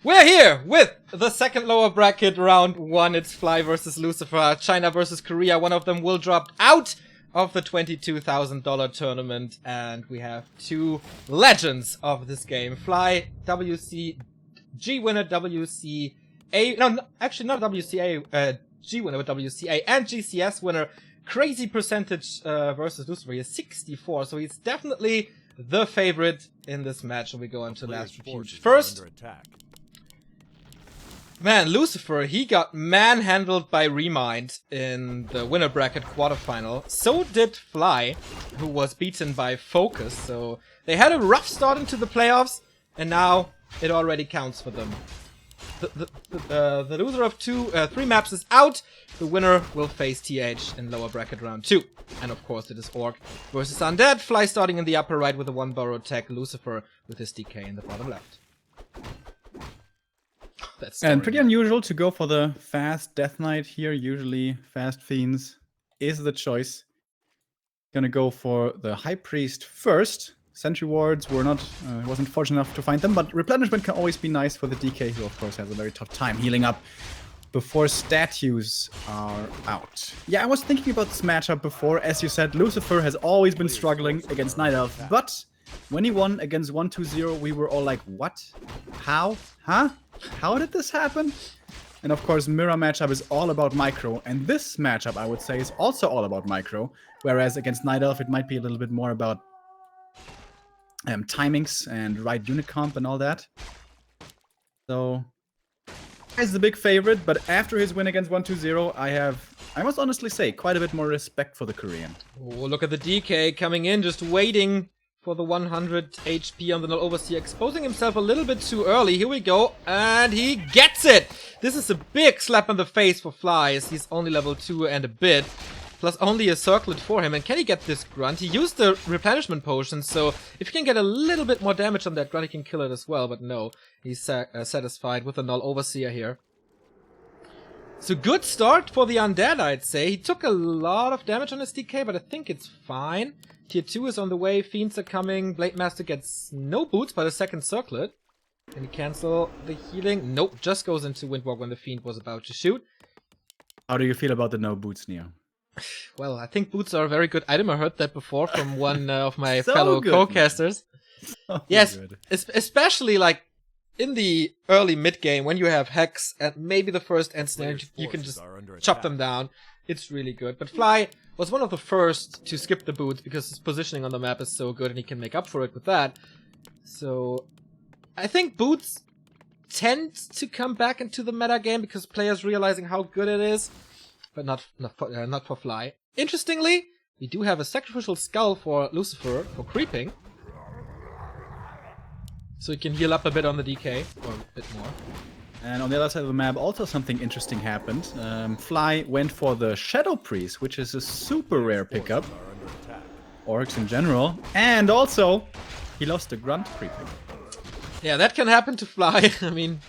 We're here with the second lower bracket round 1. It's Fly versus Lucifer, China versus Korea. One of them will drop out of the $22,000 tournament. And we have two legends of this game. Fly, WCG winner, WCA. No, actually not WCA, G winner with WCA and GCS winner. Crazy percentage versus Lucifer. He is 64, so he's definitely the favorite in this match when we go into last repeat. First, man, Lucifer, he got manhandled by Remind in the winner bracket quarterfinal. So did Fly, who was beaten by Focus. So they had a rough start into the playoffs, and now it already counts for them. The loser of three maps is out. The winner will face TH in lower bracket round 2. And of course it is Orc versus Undead. Fly starting in the upper right with a 1 borrow tech. Lucifer with his DK in the bottom left. And pretty unusual to go for the fast Death Knight here. Usually fast Fiends is the choice. Gonna go for the High Priest first. Sentry wards were not, wasn't fortunate enough to find them, but replenishment can always be nice for the DK, who of course has a very tough time healing up before statues are out. Yeah, I was thinking about this matchup before. As you said, Lucifer has always been struggling against Night Elf, but when he won against 1-2-0, we were all like, what? How? Huh? How did this happen? And of course, mirror matchup is all about micro, and this matchup, I would say, is also all about micro, whereas against Night Elf, it might be a little bit more about timings and right unit comp and all that. So, he's the big favorite, but after his win against 1-2-0, I must honestly say, quite a bit more respect for the Korean. Oh, look at the DK coming in, just waiting for the 100 HP on the Null Overseer, exposing himself a little bit too early. Here we go, and he gets it! This is a big slap in the face for Fly, as he's only level 2 and a bit. Plus only a circlet for him. And can he get this grunt? He used the replenishment potion, so if he can get a little bit more damage on that grunt, he can kill it as well. But no, he's satisfied with the Null Overseer here. So good start for the Undead, I'd say. He took a lot of damage on his DK, but I think it's fine. Tier 2 is on the way, Fiends are coming. Blade Master gets no boots by the second circlet. Can he cancel the healing? Nope, just goes into Windwalk when the Fiend was about to shoot. How do you feel about the no boots, Neo? Well, I think boots are a very good item. I heard that before from one of my fellow co-casters. Yes, especially like in the early mid-game when you have Hex and maybe the first end snare, you can just chop them down. It's really good. But Fly was one of the first to skip the boots because his positioning on the map is so good and he can make up for it with that. So I think boots tend to come back into the meta game because players realizing how good it is. But not for Fly. Interestingly, we do have a sacrificial skull for Lucifer for creeping. So he can heal up a bit on the DK, or a bit more. And on the other side of the map, also something interesting happened. Fly went for the Shadow Priest, which is a super rare pickup. Orcs in general. And also, he lost the grunt creeping. Yeah, that can happen to Fly. I mean,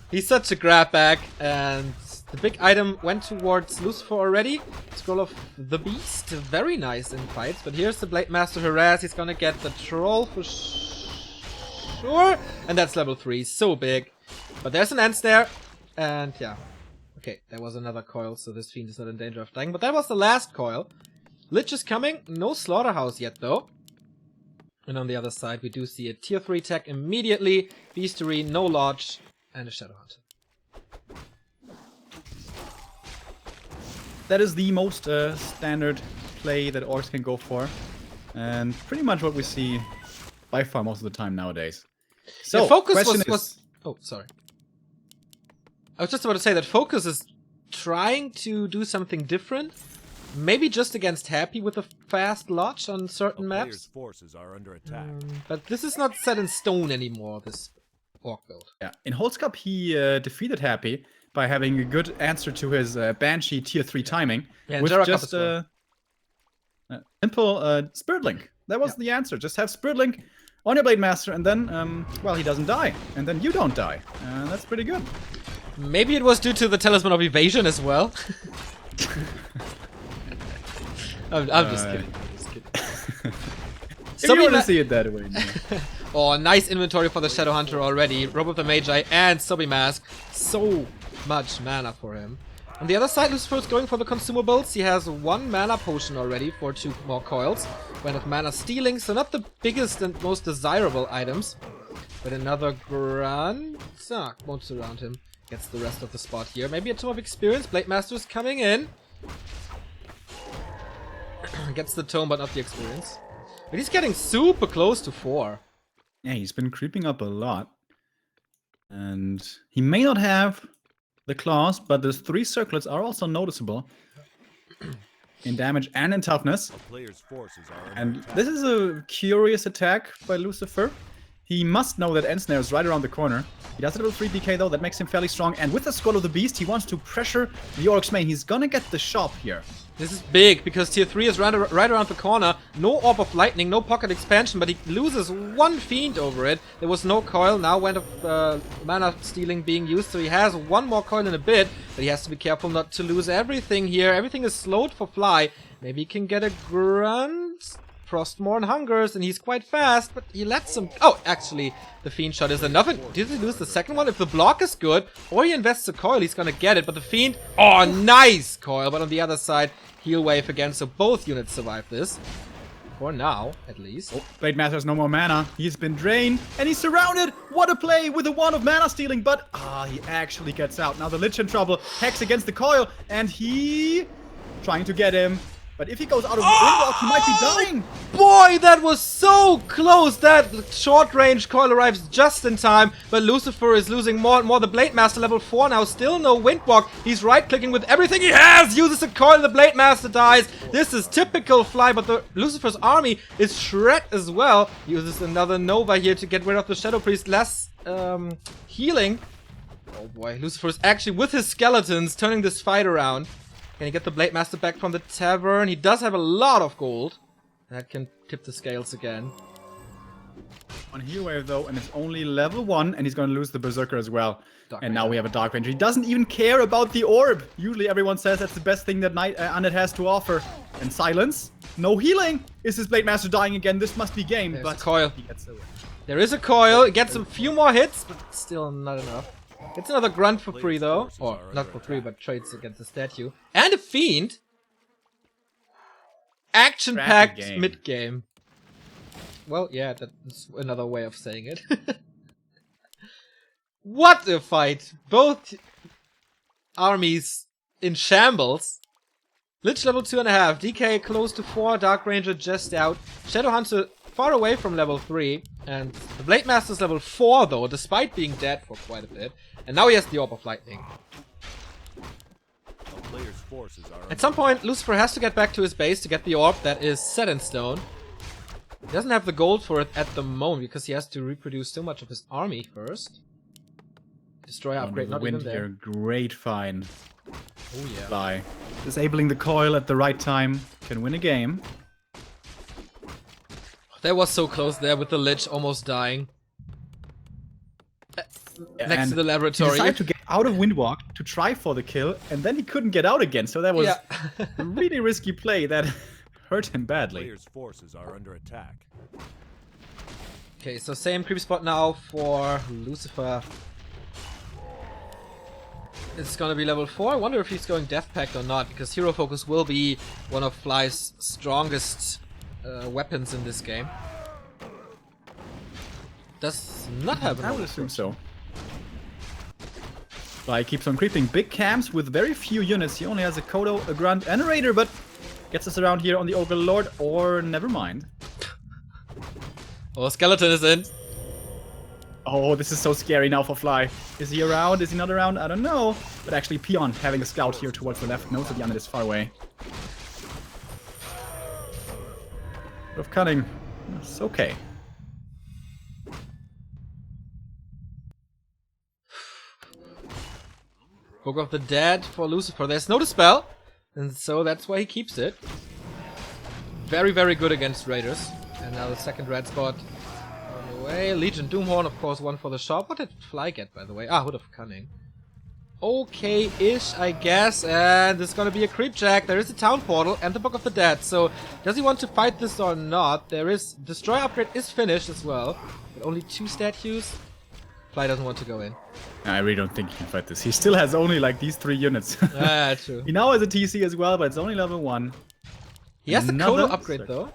he's such a grab bag, and the big item went towards Lucifer already. Scroll of the Beast, very nice in fights. But here's the Blade Master Harass. He's gonna get the Troll for sure. And that's level 3, so big. But there's an Ensnare. And yeah. Okay, there was another coil, so this Fiend is not in danger of dying. But that was the last coil. Lich is coming. No Slaughterhouse yet, though. And on the other side, we do see a tier 3 tech immediately. Beastery, no Lodge, and a Shadow Hunter. That is the most standard play that Orcs can go for. And pretty much what we see by far most of the time nowadays. So, yeah, Focus was... Oh, sorry. I was just about to say that Focus is trying to do something different. Maybe just against Happy with a fast Lodge on certain maps. Forces are under attack. But this is not set in stone anymore, this Orc build. Yeah, in Holds Cup he defeated Happy by having a good answer to his Banshee tier 3 timing. Yeah, with just simple Spirit Link. That was the answer. Just have Spirit Link on your Blade Master and then, well, he doesn't die. And then you don't die. That's pretty good. Maybe it was due to the Talisman of Evasion as well. I'm just kidding. I'm just kidding. If you want to see it that way. Oh, nice inventory for the Shadow Hunter already. Robe of the Magi and Sobi Mask. So much mana for him. On the other side, Lucifer is going for the consumables. He has 1 mana potion already for 2 more coils. Went of mana stealing, so not the biggest and most desirable items. But another grunt. Won't surround him. Gets the rest of the spot here. Maybe a Tome of Experience. Blade Master is coming in. Gets the tome, but not the experience. But he's getting super close to 4. Yeah, he's been creeping up a lot. And he may not have the claws, but the 3 circlets are also noticeable in damage and in toughness. And this is a curious attack by Lucifer. He must know that Ensnare is right around the corner. He does a level 3 DK though, that makes him fairly strong. And with the Skull of the Beast, he wants to pressure the Orc's main. He's gonna get the shop here. This is big, because tier 3 is right around the corner. No Orb of Lightning, no Pocket Expansion, but he loses 1 Fiend over it. There was no coil, now Wand of Mana Stealing being used, so he has 1 more coil in a bit, but he has to be careful not to lose everything here. Everything is slowed for Fly. Maybe he can get a Grunt. Frostmourne hungers, and he's quite fast, but he lets him... Oh, actually, the Fiend shot is enough. Did he lose the second one? If the block is good, or he invests a coil, he's gonna get it, but the Fiend... Oh, nice coil, but on the other side, heal wave again, so both units survive this. For now, at least. Oh, Blade Master has no more mana. He's been drained, and he's surrounded! What a play with the Wand of Mana Stealing, but... he actually gets out. Now the Lich in trouble. Hex against the coil, and he... trying to get him. But if he goes out of Windwalk, he might be dying. Boy, that was so close. That short-range coil arrives just in time. But Lucifer is losing more and more. The Blade Master level 4 now. Still no Windwalk. He's right-clicking with everything he has. Uses a coil. The Blade Master dies. This is typical Fly. But the Lucifer's army is shred as well. Uses another Nova here to get rid of the Shadow Priest. Less healing. Oh boy. Lucifer is actually with his skeletons turning this fight around. Can he get the Blade Master back from the tavern? He does have a lot of gold. That can tip the scales again. On Heal Wave though, and it's only level 1, and he's gonna lose the Berserker as well. Dark and now Ranger. we have a Dark Ranger. He doesn't even care about the orb. Usually everyone says that's the best thing that Undead has to offer. And silence. No healing. Is his Blade Master dying again? This must be game. There's but a coil. He gets away. There is a coil. It gets a few more hits, but still not enough. It's another Grunt for free though. Or not for free, but trades against the statue. And a Fiend. Action-packed mid-game. Well, yeah, that's another way of saying it. What a fight! Both armies in shambles. Lich level 2.5, DK close to 4, Dark Ranger just out. Shadow Hunter far away from level 3. And the Blade Master's level 4 though, despite being dead for quite a bit. And now he has the Orb of Lightning. At some point, Lucifer has to get back to his base to get the orb that is set in stone. He doesn't have the gold for it at the moment because he has to reproduce so much of his army first. Destroyer upgrade, not even there. Great find. Oh yeah. Fly. Disabling the coil at the right time can win a game. That was so close there with the Lich almost dying. Next to the laboratory. He decided to get out of Windwalk to try for the kill, and then he couldn't get out again. So that was a really risky play that hurt him badly. Players' forces are under attack. Okay, so same creep spot now for Lucifer. It's gonna be level 4. I wonder if he's going Death Pact or not, because Hero Focus will be one of Fly's strongest weapons in this game. Does not have an I would assume so. Fly keeps on creeping big camps with very few units. He only has a Kodo, a Grunt, and a Raider, but gets us around here on the Ogre Lord, or never mind. Oh, Skeleton is in. Oh, this is so scary now for Fly. Is he around? Is he not around? I don't know. But actually, Peon having a scout here towards the left knows that the Undead is far away. Bit of cunning. It's okay. Book of the Dead for Lucifer. There's no dispel, and so that's why he keeps it. Very, very good against Raiders. And now the second red spot on the way. Legion Doomhorn, of course, one for the shop. What did Fly get, by the way? Ah, Hood of Cunning. Okay-ish, I guess. And there's gonna be a Creepjack. There is a Town Portal and the Book of the Dead. So, does he want to fight this or not? There is... Destroy upgrade is finished as well. But only 2 statues. Fly doesn't want to go in. I really don't think he can fight this. He still has only like these 3 units. Ah, true. He now has a TC as well, but it's only level 1. He has the Another Kodo upgrade though.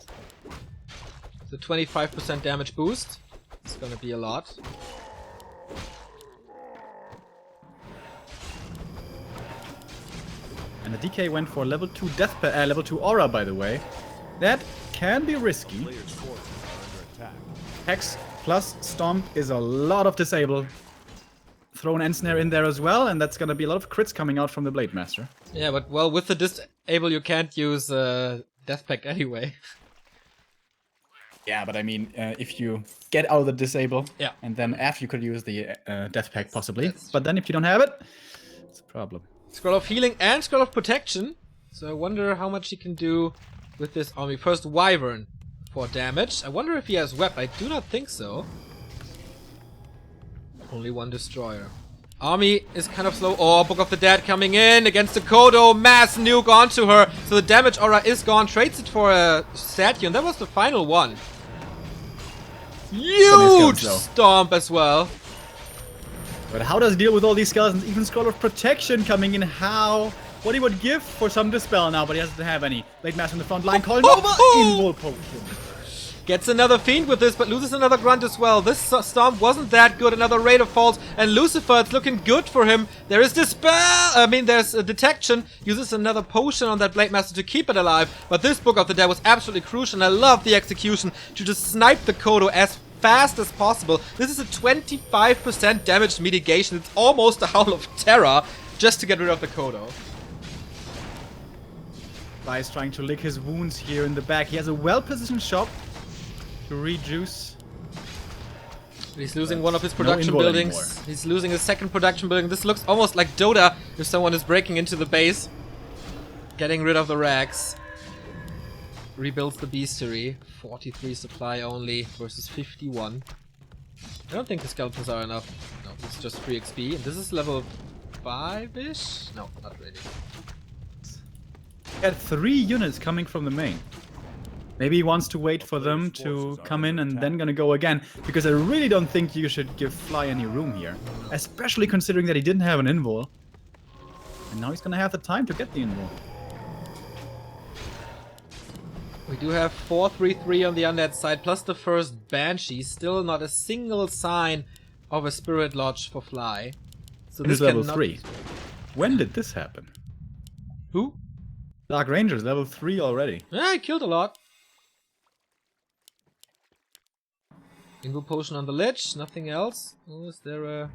The 25% damage boost. It's gonna be a lot. And the DK went for level 2 level 2 aura, by the way. That can be risky. Player's forces are under attack. Hex plus Stomp is a lot of disable. Throw an Ensnare in there as well, and that's gonna be a lot of crits coming out from the Blade Master. Yeah, but well, with the disable you can't use Death Pact anyway. Yeah, but I mean, if you get out of the disable, Yeah. and then after you could use the Death Pact possibly. That's But then if you don't have it, it's a problem. Scroll of Healing and Scroll of Protection. So I wonder how much he can do with this army. First, Wyvern for damage. I wonder if he has Web. I do not think so. Only 1 Destroyer. Army is kind of slow. Oh, Book of the Dead coming in against the Kodo. Mass nuke onto her. So the damage aura is gone. Trades it for a statue. And that was the final one. Huge stomp as well. But how does he deal with all these skeletons? Even Scroll of Protection coming in. How? What he would give for some Dispel now, but he doesn't have any. Blade Master in the front line. Calling over. Invul Potion. Gets another Fiend with this, but loses another Grunt as well. This Stomp wasn't that good. Another Raider falls. And Lucifer, it's looking good for him. There is Dispel. I mean, there's a Detection. Uses another potion on that Blade Master to keep it alive. But this Book of the Dead was absolutely crucial. And I love the execution to just snipe the Kodo as fast as possible. This is a 25% damage mitigation. It's almost a Howl of Terror just to get rid of the Kodo. Fly is trying to lick his wounds here in the back. He has a well-positioned shop to rejuice. He's losing one of his production invul buildings. anymore. He's losing his second production building. This looks almost like Dota if someone is breaking into the base. Getting rid of the rags. Rebuilds the bestiary. 43 supply only versus 51. I don't think the skeletons are enough. No, it's just 3 XP. And this is level 5-ish? No, not really. He had 3 units coming from the main. Maybe he wants to wait for them to come in and then gonna go again. Because I really don't think you should give Fly any room here. Especially considering that he didn't have an invul. And now he's gonna have the time to get the invul. We do have 4-3-3 on the undead side, plus the first Banshee. Still not a single sign of a Spirit Lodge for Fly. So This is level 3. When did this happen? Who? Dark Ranger's level 3 already. Yeah, he killed a lot. Invul Potion on the Lich, nothing else. Oh, is there a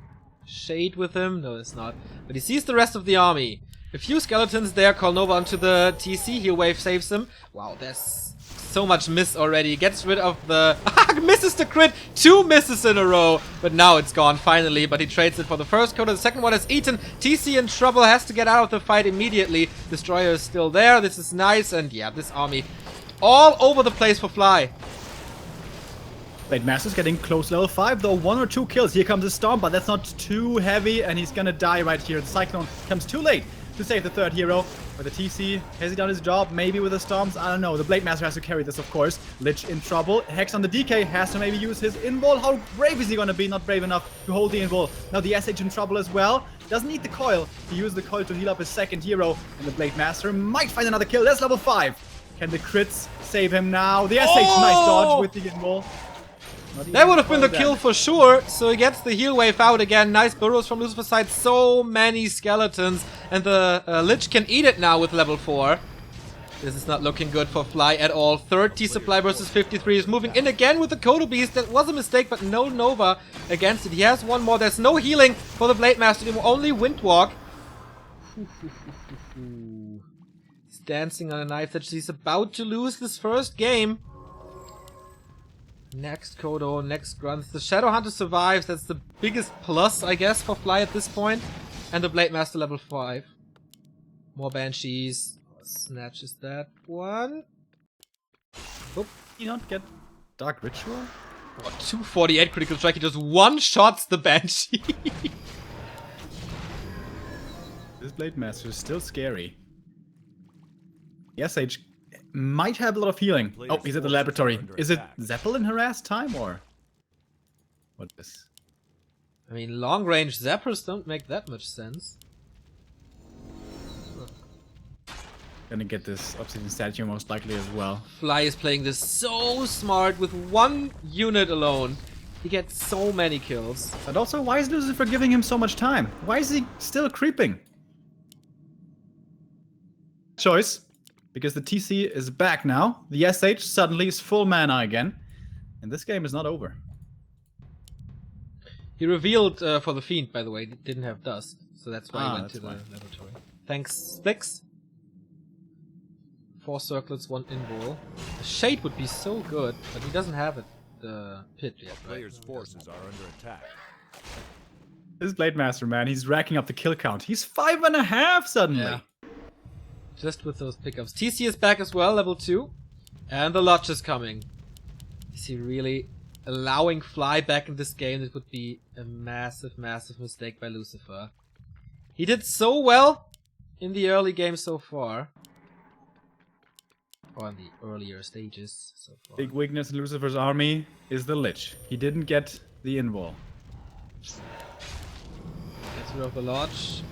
shade with him? No, it's not. But he sees the rest of the army. A few skeletons there, call Nova onto the TC, Heal Wave saves him. Wow, there's so much miss already. Gets rid of the... misses the crit! 2 misses in a row! But now it's gone, finally. But he trades it for the first Kodo. The second one is eaten. TC in trouble, has to get out of the fight immediately. Destroyer is still there. This is nice. And yeah, this army all over the place for Fly. Blade Master's getting close level 5 though. 1 or 2 kills. Here comes a Stomp, but that's not too heavy. And he's gonna die right here. The Cyclone comes too late to save the third hero. But the TC, has he done his job? Maybe with the Stomps? I don't know. The Blade Master has to carry this, of course. Lich in trouble. Hex on the DK has to maybe use his invul. How brave is he gonna be? Not brave enough to hold the invul. Now the SH in trouble as well. Doesn't need the coil. He used the coil to heal up his second hero. And the Blade Master might find another kill. That's level 5. Can the crits save him now? The SH, nice dodge with the invul. That would have been the kill for sure. So he gets the heal wave out again. Nice burrows from Lucifer's side. So many skeletons. And the Lich can eat it now with level 4. This is not looking good for Fly at all. 30 supply versus 53. Is moving in again with the Kodo Beast. That was a mistake, but no Nova against it. He has one more. There's no healing for the Blade Master anymore. Only Windwalk. He's dancing on a knife edge. He's about to lose this first game. Next Kodo, next Grunts. The Shadow Hunter survives. That's the biggest plus, I guess, for Fly at this point. And the Blade Master level 5. More Banshees. Snatches that one. Oop. Did he not get Dark Ritual? Oh, 248 critical strike. He just one-shots the Banshee. This Blade Master is still scary. The SH might have a lot of healing. Oh, he's at the laboratory. Is it Zeppelin harass time or? what is. I mean, long-range zappers don't make that much sense. Gonna get this obsidian statue most likely as well. Fly is playing this so smart with one unit alone. He gets so many kills. But also, why is Lucifer giving him so much time? Why is he still creeping? Choice. Because the TC is back now. The SH suddenly is full mana again. And this game is not over. He revealed for the Fiend, by the way, didn't have dust. So that's why he went that's to the why. laboratory. Thanks, Spix. 4 circlets, 1 invul. The Shade would be so good, but he doesn't have it. The pit yet, right? Players' forces are under attack. This Blade Master, man, he's racking up the kill count. He's 5.5 suddenly. Yeah. Just with those pickups. TC is back as well, level 2. And the Lodge is coming. Is he really allowing Fly back in this game? That would be a massive, massive mistake by Lucifer. He did so well in the early game so far. Or in the earlier stages so far. Big weakness in Lucifer's army is the Lich. He didn't get the invul. Gets rid of the Lodge.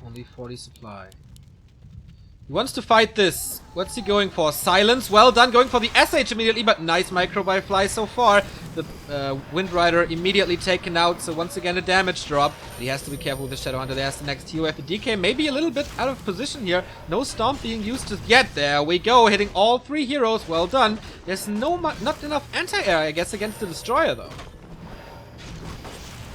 Only 40 supply. He wants to fight this. What's he going for? Silence. Well done. Going for the SH immediately, but nice micro by Fly so far. The Wind Rider immediately taken out, so once again a damage drop. But he has to be careful with the Shadow Hunter. There's the next TOF. The DK maybe a little bit out of position here. No Stomp being used just yet. There we go. Hitting all 3 heroes. Well done. There's not enough anti-air, I guess, against the Destroyer, though.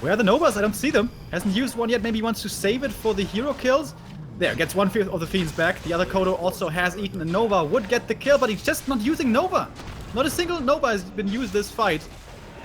Where are the Novas? I don't see them. Hasn't used one yet. Maybe he wants to save it for the hero kills. There, gets 1/5 of the Fiends back. The other Kodo also has eaten a Nova. Would get the kill, but he's just not using Nova. Not a single Nova has been used this fight.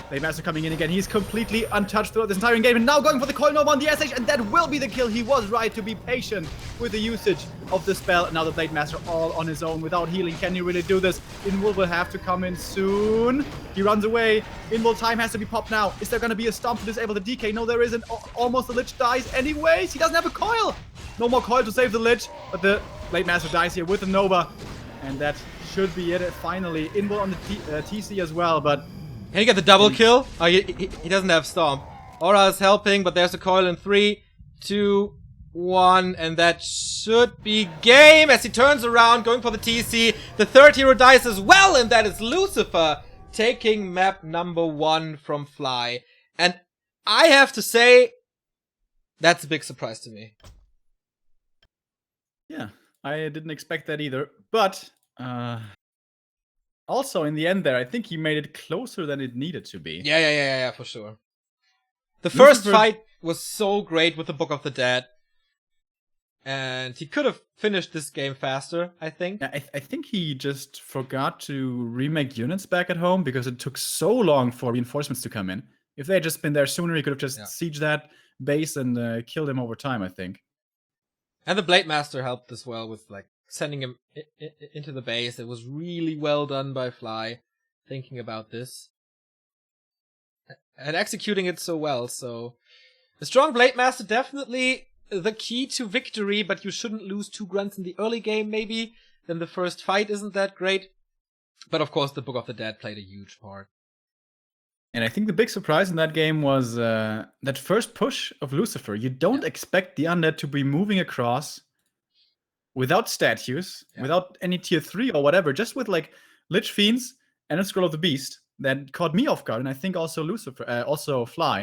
Blade Master coming in again. He's completely untouched throughout this entire game. And now going for the Coil Nova on the SH. And that will be the kill. He was right to be patient with the usage of the spell. And now the Blade Master all on his own without healing. Can he really do this? Invul will have to come in soon. He runs away. Invul time has to be popped now. Is there going to be a Stomp to disable the DK? No, there isn't. Almost the Lich dies anyways. He doesn't have a Coil. No more Coil to save the Lich. But the Blade Master dies here with the Nova. And that should be it finally. Invul on the TC as well, but... Can he get the double kill? Oh, he doesn't have Stomp. Aura is helping, but there's a coil in 3, 2, 1, and that should be game as he turns around, going for the TC. The third hero dies as well, and that is Lucifer taking map number 1 from Fly. And I have to say, that's a big surprise to me. Yeah, I didn't expect that either. But also in the end there, I think he made it closer than it needed to be. Yeah, for sure. The Lucifer... first fight was so great with the Book of the Dead. And he could have finished this game faster, I think. I think he just forgot to remake units back at home because it took so long for reinforcements to come in. If they had just been there sooner, he could have just sieged that base and killed him over time, I think. And the Blade Master helped as well with like sending him into the base. It was really well done by Fly, thinking about this. And executing it so well, so... A strong Blade Master, definitely the key to victory, but you shouldn't lose 2 grunts in the early game, maybe. Then the first fight isn't that great. But of course, the Book of the Dead played a huge part. And I think the big surprise in that game was that first push of Lucifer. You don't expect the Undead to be moving across without statues, without any tier 3 or whatever, just with like Lich Fiends and a Scroll of the Beast. That caught me off guard, and I think also Lucifer, also Fly.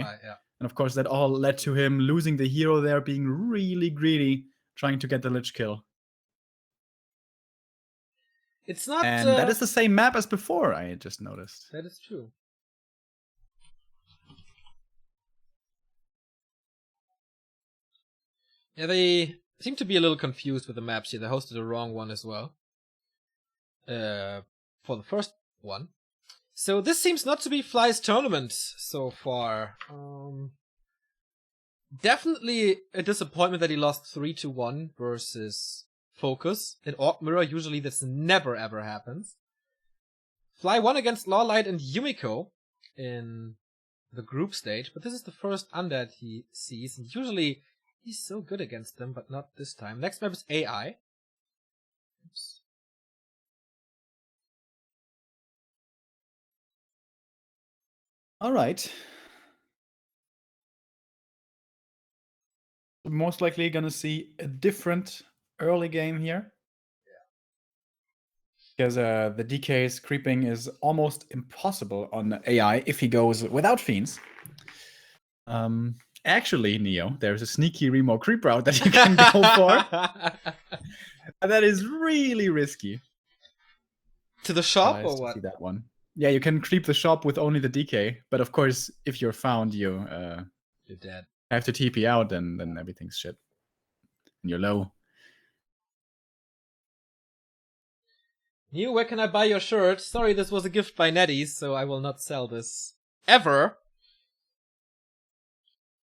And of course, that all led to him losing the hero there, being really greedy, trying to get the Lich kill. It's not... And that is the same map as before, I just noticed. That is true. Yeah, they seem to be a little confused with the maps here. They hosted the wrong one as well. For the first one. So this seems not to be Fly's tournament so far. Definitely a disappointment that he lost 3-1 versus Focus. In Orc Mirror, usually this never ever happens. Fly won against Lawlight and Yumiko in the group stage, but this is the first Undead he sees, and usually he's so good against them, but not this time. Next map is AI. Oops. All right. Most likely gonna see a different early game here. Because the DK's creeping is almost impossible on AI if he goes without fiends. Actually, Neo, there's a sneaky Remo creep route that you can go for. And that is really risky. To the shop Nice or to what? see that one. Yeah, you can creep the shop with only the DK, but of course, if you're found, you're dead. Have to TP out, then everything's shit. And you're low. New, where can I buy your shirt? Sorry, this was a gift by Neddy's, so I will not sell this. Ever.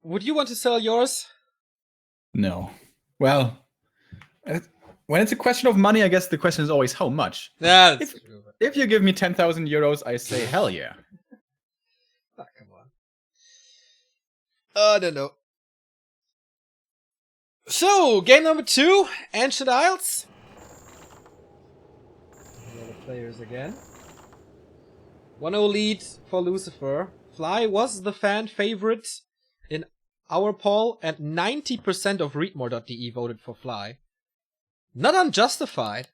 Would you want to sell yours? No. Well, when it's a question of money, I guess the question is always how much. Yeah, that's true. If you give me 10,000 euros, I say hell yeah. Ah, come on. I don't know. So, game number 2, Ancient Isles. Here are the players again. 1-0 lead for Lucifer. Fly was the fan favorite in our poll, and 90% of readmore.de voted for Fly. Not unjustified,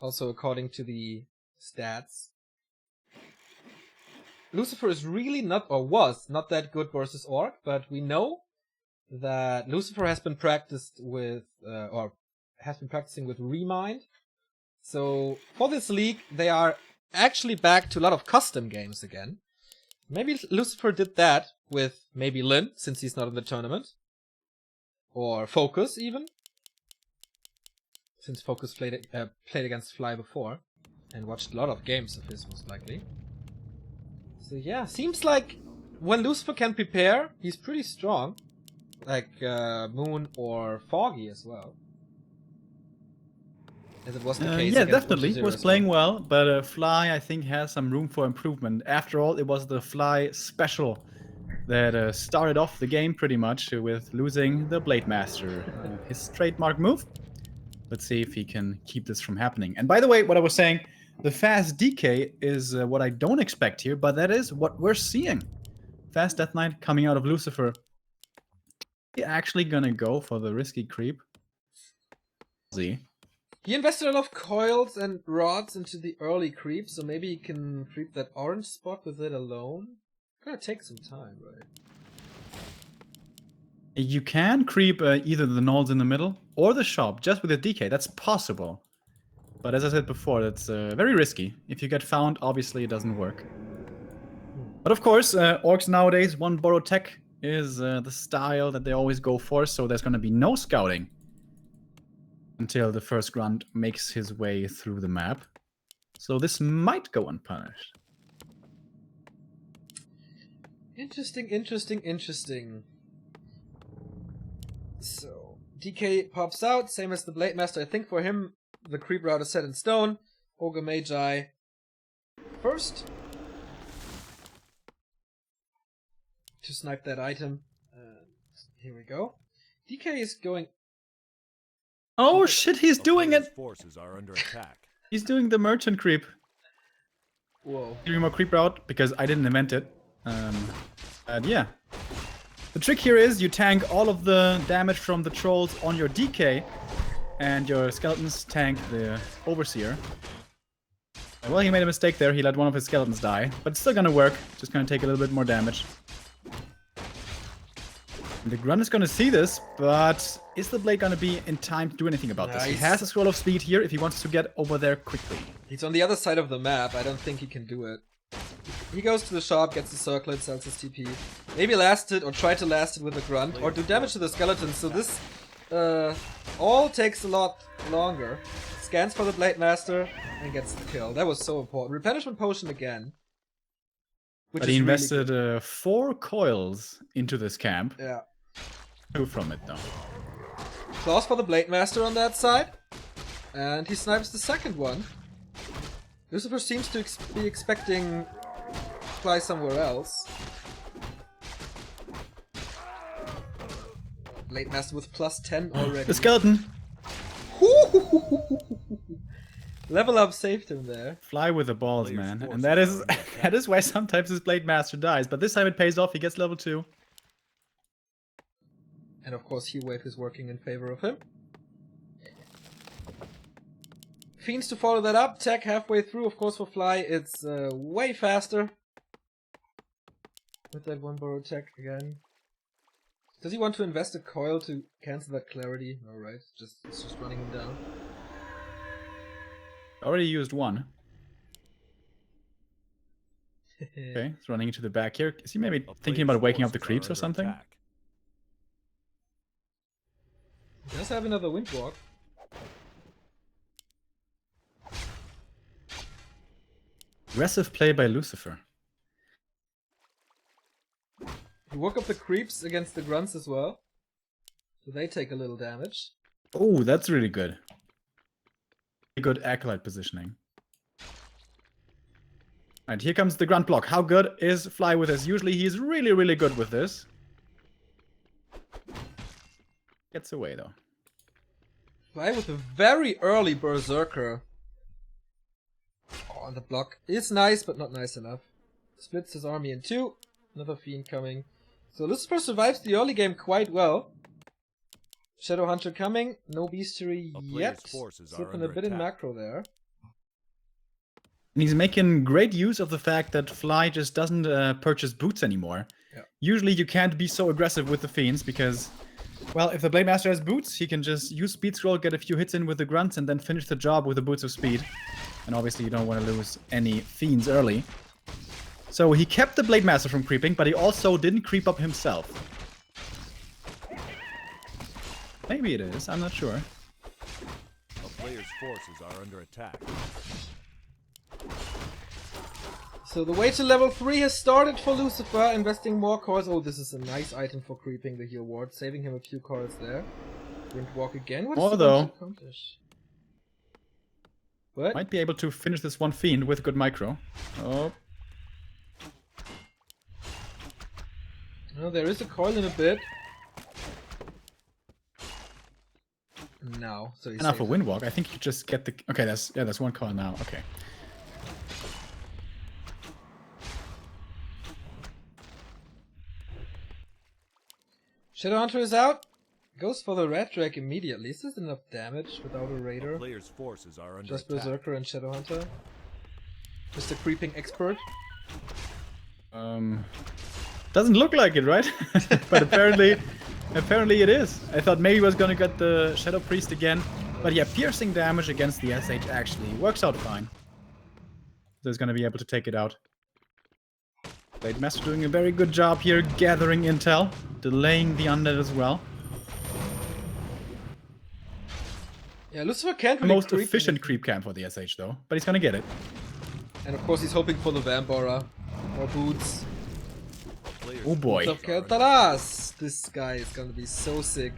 also according to the stats. Lucifer is really not, or was not that good versus Orc, but we know that Lucifer has been practicing with Remind. So for this league, they are actually back to a lot of custom games again. Maybe Lucifer did that with maybe Lin, since he's not in the tournament. Or Focus, even. Since Focus played against Fly before. And watched a lot of games of his, most likely. So yeah, seems like when Lucifer can prepare, he's pretty strong. Like Moon or Foggy as well. As it was the case. Yeah, definitely. Was playing well, but Fly, I think, has some room for improvement. After all, it was the Fly special that started off the game pretty much with losing the Blade Master, his trademark move. Let's see if he can keep this from happening. And by the way, what I was saying, the fast DK is what I don't expect here, but that is what we're seeing. Fast Death Knight coming out of Lucifer. He actually gonna go for the risky creep. See. He invested a lot of coils and rods into the early creep, so maybe he can creep that orange spot with it alone. Gonna take some time, right? You can creep either the nulls in the middle or the shop, just with a DK. That's possible. But as I said before, that's very risky. If you get found, obviously it doesn't work. But of course, orcs nowadays, one borrowed tech is the style that they always go for, so there's gonna be no scouting until the first grunt makes his way through the map. So this might go unpunished. Interesting, interesting, interesting. So, DK pops out, same as the Blade Master. I think for him, the creep route is set in stone. Ogre Magi first. To snipe that item. Here we go. DK is going... Oh shit, he's doing it! Forces are under attack. He's doing the merchant creep. Whoa. Doing more creep route, because I didn't invent it. And yeah. The trick here is you tank all of the damage from the trolls on your DK, and your skeletons tank the Overseer. Well, he made a mistake there. He let one of his skeletons die, but it's still gonna work. Just gonna take a little bit more damage. And the Grunt is gonna see this, but is the Blade gonna be in time to do anything about this? He has a scroll of speed here if he wants to get over there quickly. He's on the other side of the map. I don't think he can do it. He goes to the shop, gets the circlet, sells his TP. Maybe last it, or try to last it with a Grunt, or do damage to the skeleton. So this all takes a lot longer. Scans for the Blade Master and gets the kill. That was so important. Replenishment potion again. But he invested really 4 coils into this camp. Yeah. 2 from it though. Claws for the Blade Master on that side. And he snipes the second one. Lucifer seems to be expecting Fly somewhere else. Blade Master with +10 already. The skeleton! Level up saved him there. Fly with the balls, Player's man. forces And that are is under attack. that is why sometimes his Blade Master dies. But this time it pays off. He gets level 2. And of course, Heat Wave is working in favor of him. Fiends to follow that up. Tech halfway through. Of course, for Fly, it's way faster. With that one borrow tech again. Does he want to invest a coil to cancel that clarity? Alright, it's just running him down. Already used one. Okay, he's running into the back here. Is he maybe A thinking player's about waking up the forces are creeps or under something? attack. He does have another wind walk. Aggressive play by Lucifer. He woke up the creeps against the grunts as well. So they take a little damage. Oh, that's really good. Good acolyte positioning. And here comes the grunt block. How good is Fly with this? Usually he's really, really good with this. Gets away though. Fly with a very early berserker. Oh, and the block is nice, but not nice enough. Splits his army in two. Another fiend coming. So Lucifer survives the early game quite well. Shadowhunter coming. No bestiary A player's yet. forces are Slipping a under bit in attack. macro there. And he's making great use of the fact that Fly just doesn't purchase boots anymore. Yeah. Usually you can't be so aggressive with the fiends because, well, if the Blade Master has boots, he can just use speed scroll, get a few hits in with the grunts, and then finish the job with the boots of speed. And obviously you don't want to lose any fiends early. So he kept the Blade Master from creeping, but he also didn't creep up himself. Maybe it is, I'm not sure. A player's forces are under attack. So the way to level 3 has started for Lucifer, investing more coils. Oh, this is a nice item for creeping the heal ward, saving him a few coils there. Windwalk again. What is he going to accomplish? What? Might be able to finish this one fiend with good micro. Oh, No, there is a coil in a bit. No, so he's enough a saved. windwalk. I think you just get the. Okay, that's one coil now. Okay. Shadowhunter is out. Goes for the red drag immediately. Is this enough damage without a A raider? player's forces are under Just attack. Berserker and Shadowhunter. Mr. Creeping Expert. Doesn't look like it, right? But apparently it is. I thought maybe he was gonna get the Shadow Priest again, but yeah, piercing damage against the SH actually works out fine. So he's gonna be able to take it out. Blade Master doing a very good job here, gathering intel, delaying the undead as well. Yeah, Lucifer can't The really most creep efficient anything. creep camp for the SH though, but he's gonna get it. And of course he's hoping for the Vambora. More boots. A player's Oh boy. Of Keltaras! This guy is gonna be so sick.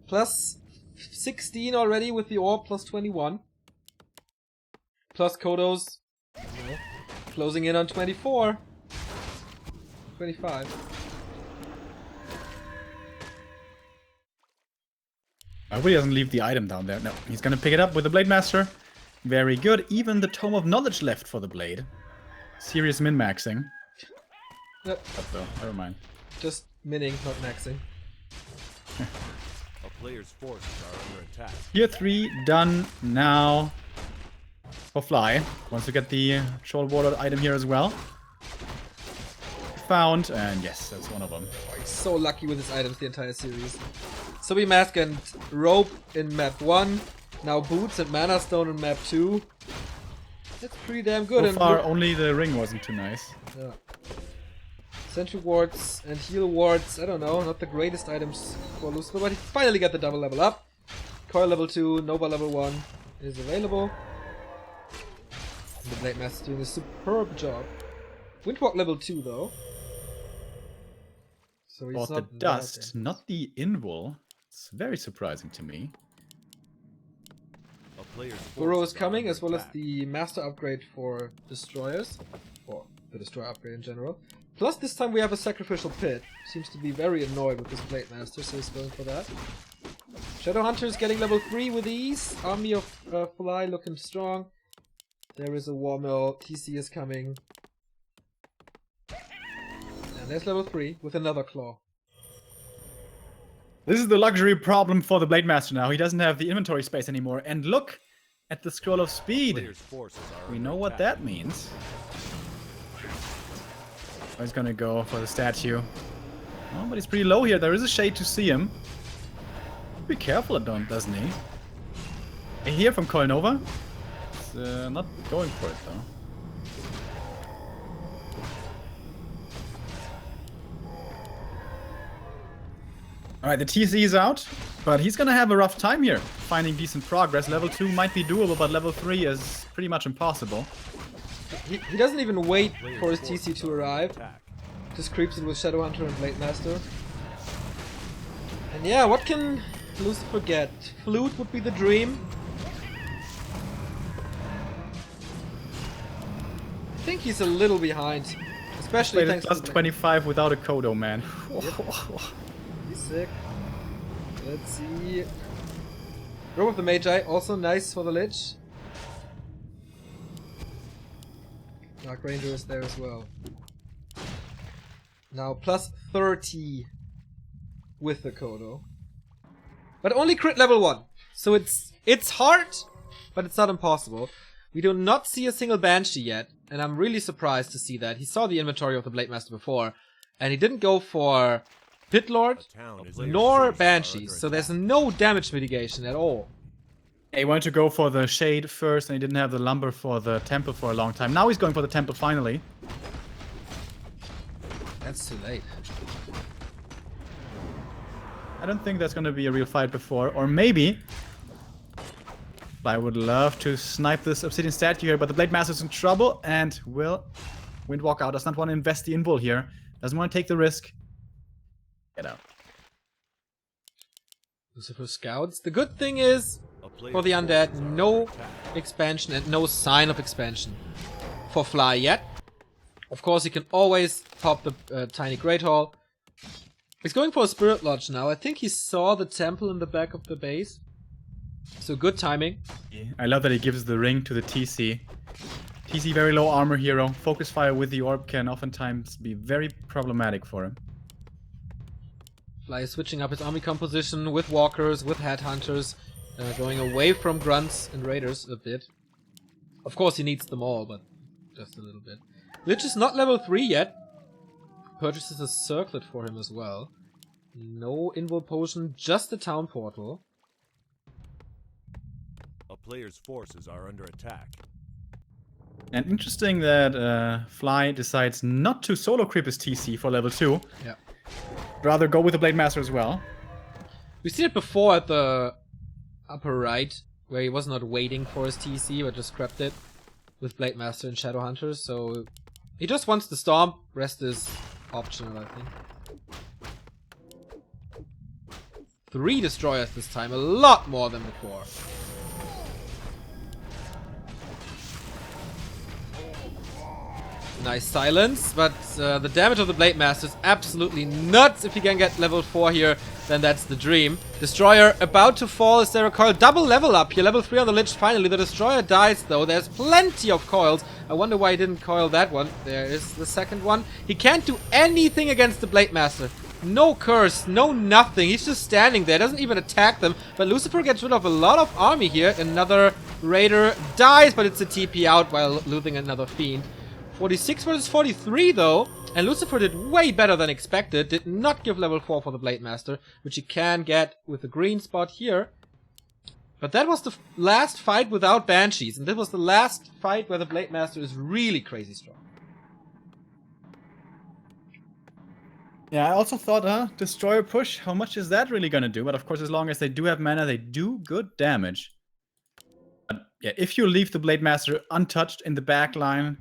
Plus 16 already with the orb, plus 21. Plus Kodos. No. Closing in on 24. 25. I hope he doesn't leave the item down there. No, he's gonna pick it up with the Blade Master. Very good. Even the Tome of Knowledge left for the Blade. Serious min-maxing. Yep. So, never mind. Just minning, not maxing. A player's forces are under attack. Tier 3 done now for Fly. Wants to get the Troll Warlord item here as well. Found, and yes, that's one of them. Oh, he's so lucky with his items the entire series. Sobi Mask and Rope in map 1. Now Boots and Mana Stone in map 2. That's pretty damn good. So and far, look- only the ring wasn't too nice. Yeah. Sentry wards and heal wards, I don't know, not the greatest items for Lucifer, but he finally got the double level up. Coil level 2, Nova level 1 is available. And the Blade Master is doing a superb job. Windwalk level 2 though. So he's Bought the not that dust, damaged. not the invul. It's very surprising to me. A player's Burrow is forces are coming, under as well as attack. the master upgrade for destroyers, or the destroyer upgrade in general. Plus, this time we have a sacrificial pit. Seems to be very annoyed with this Blade Master, so he's going for that. Shadowhunter's getting level 3 with ease. Army of Fly looking strong. There is a War Mill. TC is coming. And there's level 3 with another Claw. This is the luxury problem for the Blade Master now. He doesn't have the inventory space anymore. And look at the Scroll of Speed. Player's forces are We under know what attack. that means. Oh, he's gonna go for the statue. Oh, but he's pretty low here. There is a shade to see him. Be careful, doesn't he? I hear from Coilnova. He's not going for it though. Alright, the TC is out, but he's gonna have a rough time here, finding decent progress. Level 2 might be doable, but level 3 is pretty much impossible. He doesn't even wait Player's for his forces TC to are under arrive. attack. Just creeps in with Shadowhunter and Blade Master. And yeah, what can Lucifer get? Flute would be the dream. I think he's a little behind. Especially Played thanks plus to the 25 without a Kodo, man. He's sick. Let's see. Robe of the Magi, also nice for the Lich. Dark Ranger is there as well. Now plus 30 with the Kodo. But only crit level 1. So it's hard, but it's not impossible. We do not see a single Banshee yet, and I'm really surprised to see that. He saw the inventory of the Blade Master before, and he didn't go for Pit Lord A town is nor forces are Banshees, under so there's attack. no damage mitigation at all. He wanted to go for the shade first, and he didn't have the lumber for the temple for a long time. Now he's going for the temple finally. That's too late. I don't think that's going to be a real fight before. Or maybe... I would love to snipe this Obsidian statue here, but the Blade Master's in trouble and will Windwalk out. Does not want to invest the invul here. Doesn't want to take the risk. Get out. Lucifer scouts. The good thing is, A player's for the undead, forces are no under attack. expansion and no sign of expansion for Fly yet. Of course, he can always pop the tiny Great Hall. He's going for a Spirit Lodge now. I think he saw the temple in the back of the base. So good timing. I love that he gives the ring to the TC. TC very low armor hero. Focus fire with the orb can oftentimes be very problematic for him. Fly is switching up his army composition with walkers, with headhunters, going away from grunts and raiders a bit. Of course he needs them all, but just a little bit. Lich is not level 3 yet. Purchases a circlet for him as well. No invul potion, just the town portal. A player's forces are under attack. And interesting that Fly decides not to solo creep his TC for level 2. Yeah. Rather go with the Blade Master as well. We've seen it before at the upper right, where he was not waiting for his TC, but just crept it with Blade Master and Shadowhunters, so he just wants to stomp, rest is optional, I think. 3 destroyers this time, a lot more than before. Nice silence, but the damage of the Blade Master is absolutely nuts. If he can get level 4 here, then that's the dream. Destroyer about to fall. Is there a coil? Double level up here. Level 3 on the Lich finally. The Destroyer dies though. There's plenty of coils. I wonder why he didn't coil that one. There is the second one. He can't do anything against the Blade Master. No curse, no nothing. He's just standing there. Doesn't even attack them. But Lucifer gets rid of a lot of army here. Another Raider dies, but it's a TP out while losing another Fiend. 46 versus 43 though, and Lucifer did way better than expected. Did not give level 4 for the Blade Master, which he can get with the green spot here. But that was the last fight without Banshees, and this was the last fight where the Blade Master is really crazy strong. Yeah, I also thought, Destroyer push, how much is that really gonna do? But of course, as long as they do have mana, they do good damage. But yeah, if you leave the Blade Master untouched in the back line,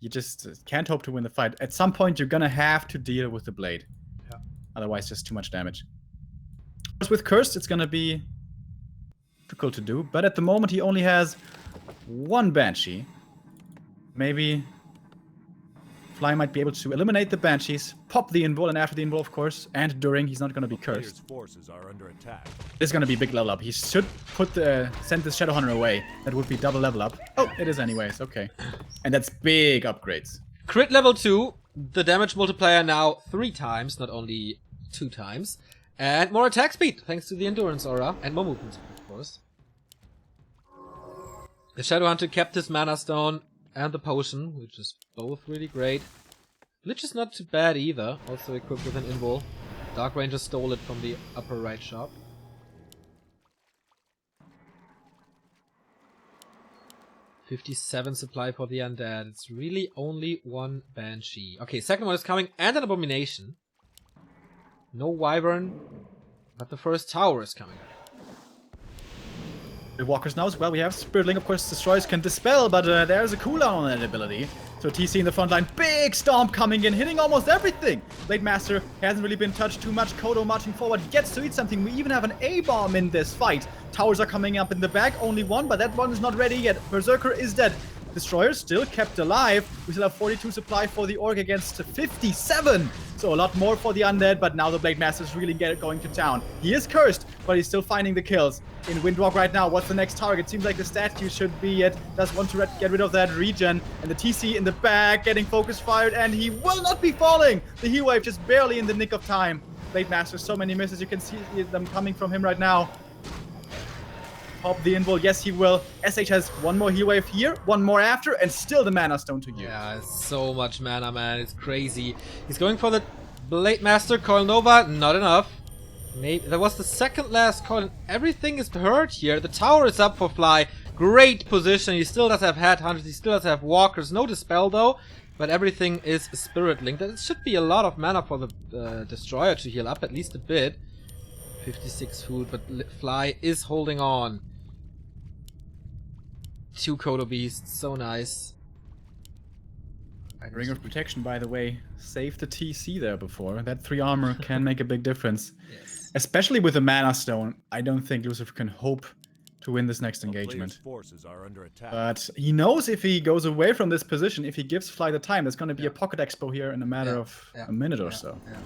you just can't hope to win the fight. At some point, you're gonna have to deal with the blade. Yeah. Otherwise, just too much damage. Of course, with Cursed, it's gonna be difficult to do. But at the moment, he only has 1 Banshee. Maybe Fly might be able to eliminate the Banshees, pop the invul, and after the invul, of course, and during, he's not going to be Player's cursed. forces are under attack. This is going to be a big level up. He should send this Shadowhunter away. That would be double level up. Oh, it is anyways. Okay. And that's big upgrades. Crit level 2. The damage multiplier now 3 times, not only 2 times. And more attack speed, thanks to the endurance aura. And more movement speed, of course. The Shadowhunter kept his mana stone and the potion, which is both really great. Lich is not too bad either, also equipped with an invul. Dark Ranger stole it from the upper right shop. $57 supply for the undead. It's really only one Banshee. Okay, second one is coming, and an Abomination. No Wyvern, but the first tower is coming up. The Walkers now as well. We have Spirit Link, of course, Destroyers can dispel, but there's a cooldown on that ability. So TC in the front line, big stomp coming in, hitting almost everything. Blade Master hasn't really been touched too much. Kodo marching forward, he gets to eat something. We even have an A-bomb in this fight. Towers are coming up in the back, only one, but that one is not ready yet. Berserker is dead. Destroyers still kept alive. We still have 42 supply for the Orc against 57. So a lot more for the undead, but now the Blade Master is really going to town. He is cursed, but he's still finding the kills. In Windwalk right now, what's the next target? Seems like the statue should be it. Does want to get rid of that regen. And the TC in the back getting focus fired, and he will not be falling. The heat wave just barely in the nick of time. Blade Master, so many misses. You can see them coming from him right now. Pop the invul, yes he will. SH has one more heal wave here, one more after, and still the mana stone to use. Yeah, so much mana, man. It's crazy. He's going for the Blade Master. Coil Nova, not enough. Maybe that was the second last coil. Everything is hurt here. The tower is up for Fly. Great position. He still does have headhunters. He still does have walkers. No dispel though. But everything is spirit linked. It should be a lot of mana for the destroyer to heal up at least a bit. 56 food, but Fly is holding on. 2 Kodo Beasts, so nice. Ring of Protection, by the way, saved the TC there before. That 3 armor can make a big difference. Yes. Especially with the Mana Stone, I don't think Lucifer can hope to win this next The player's engagement. forces are under attack. But he knows if he goes away from this position, if he gives Fly the time, there's going to be a pocket expo here in a matter of a minute or so. Yeah.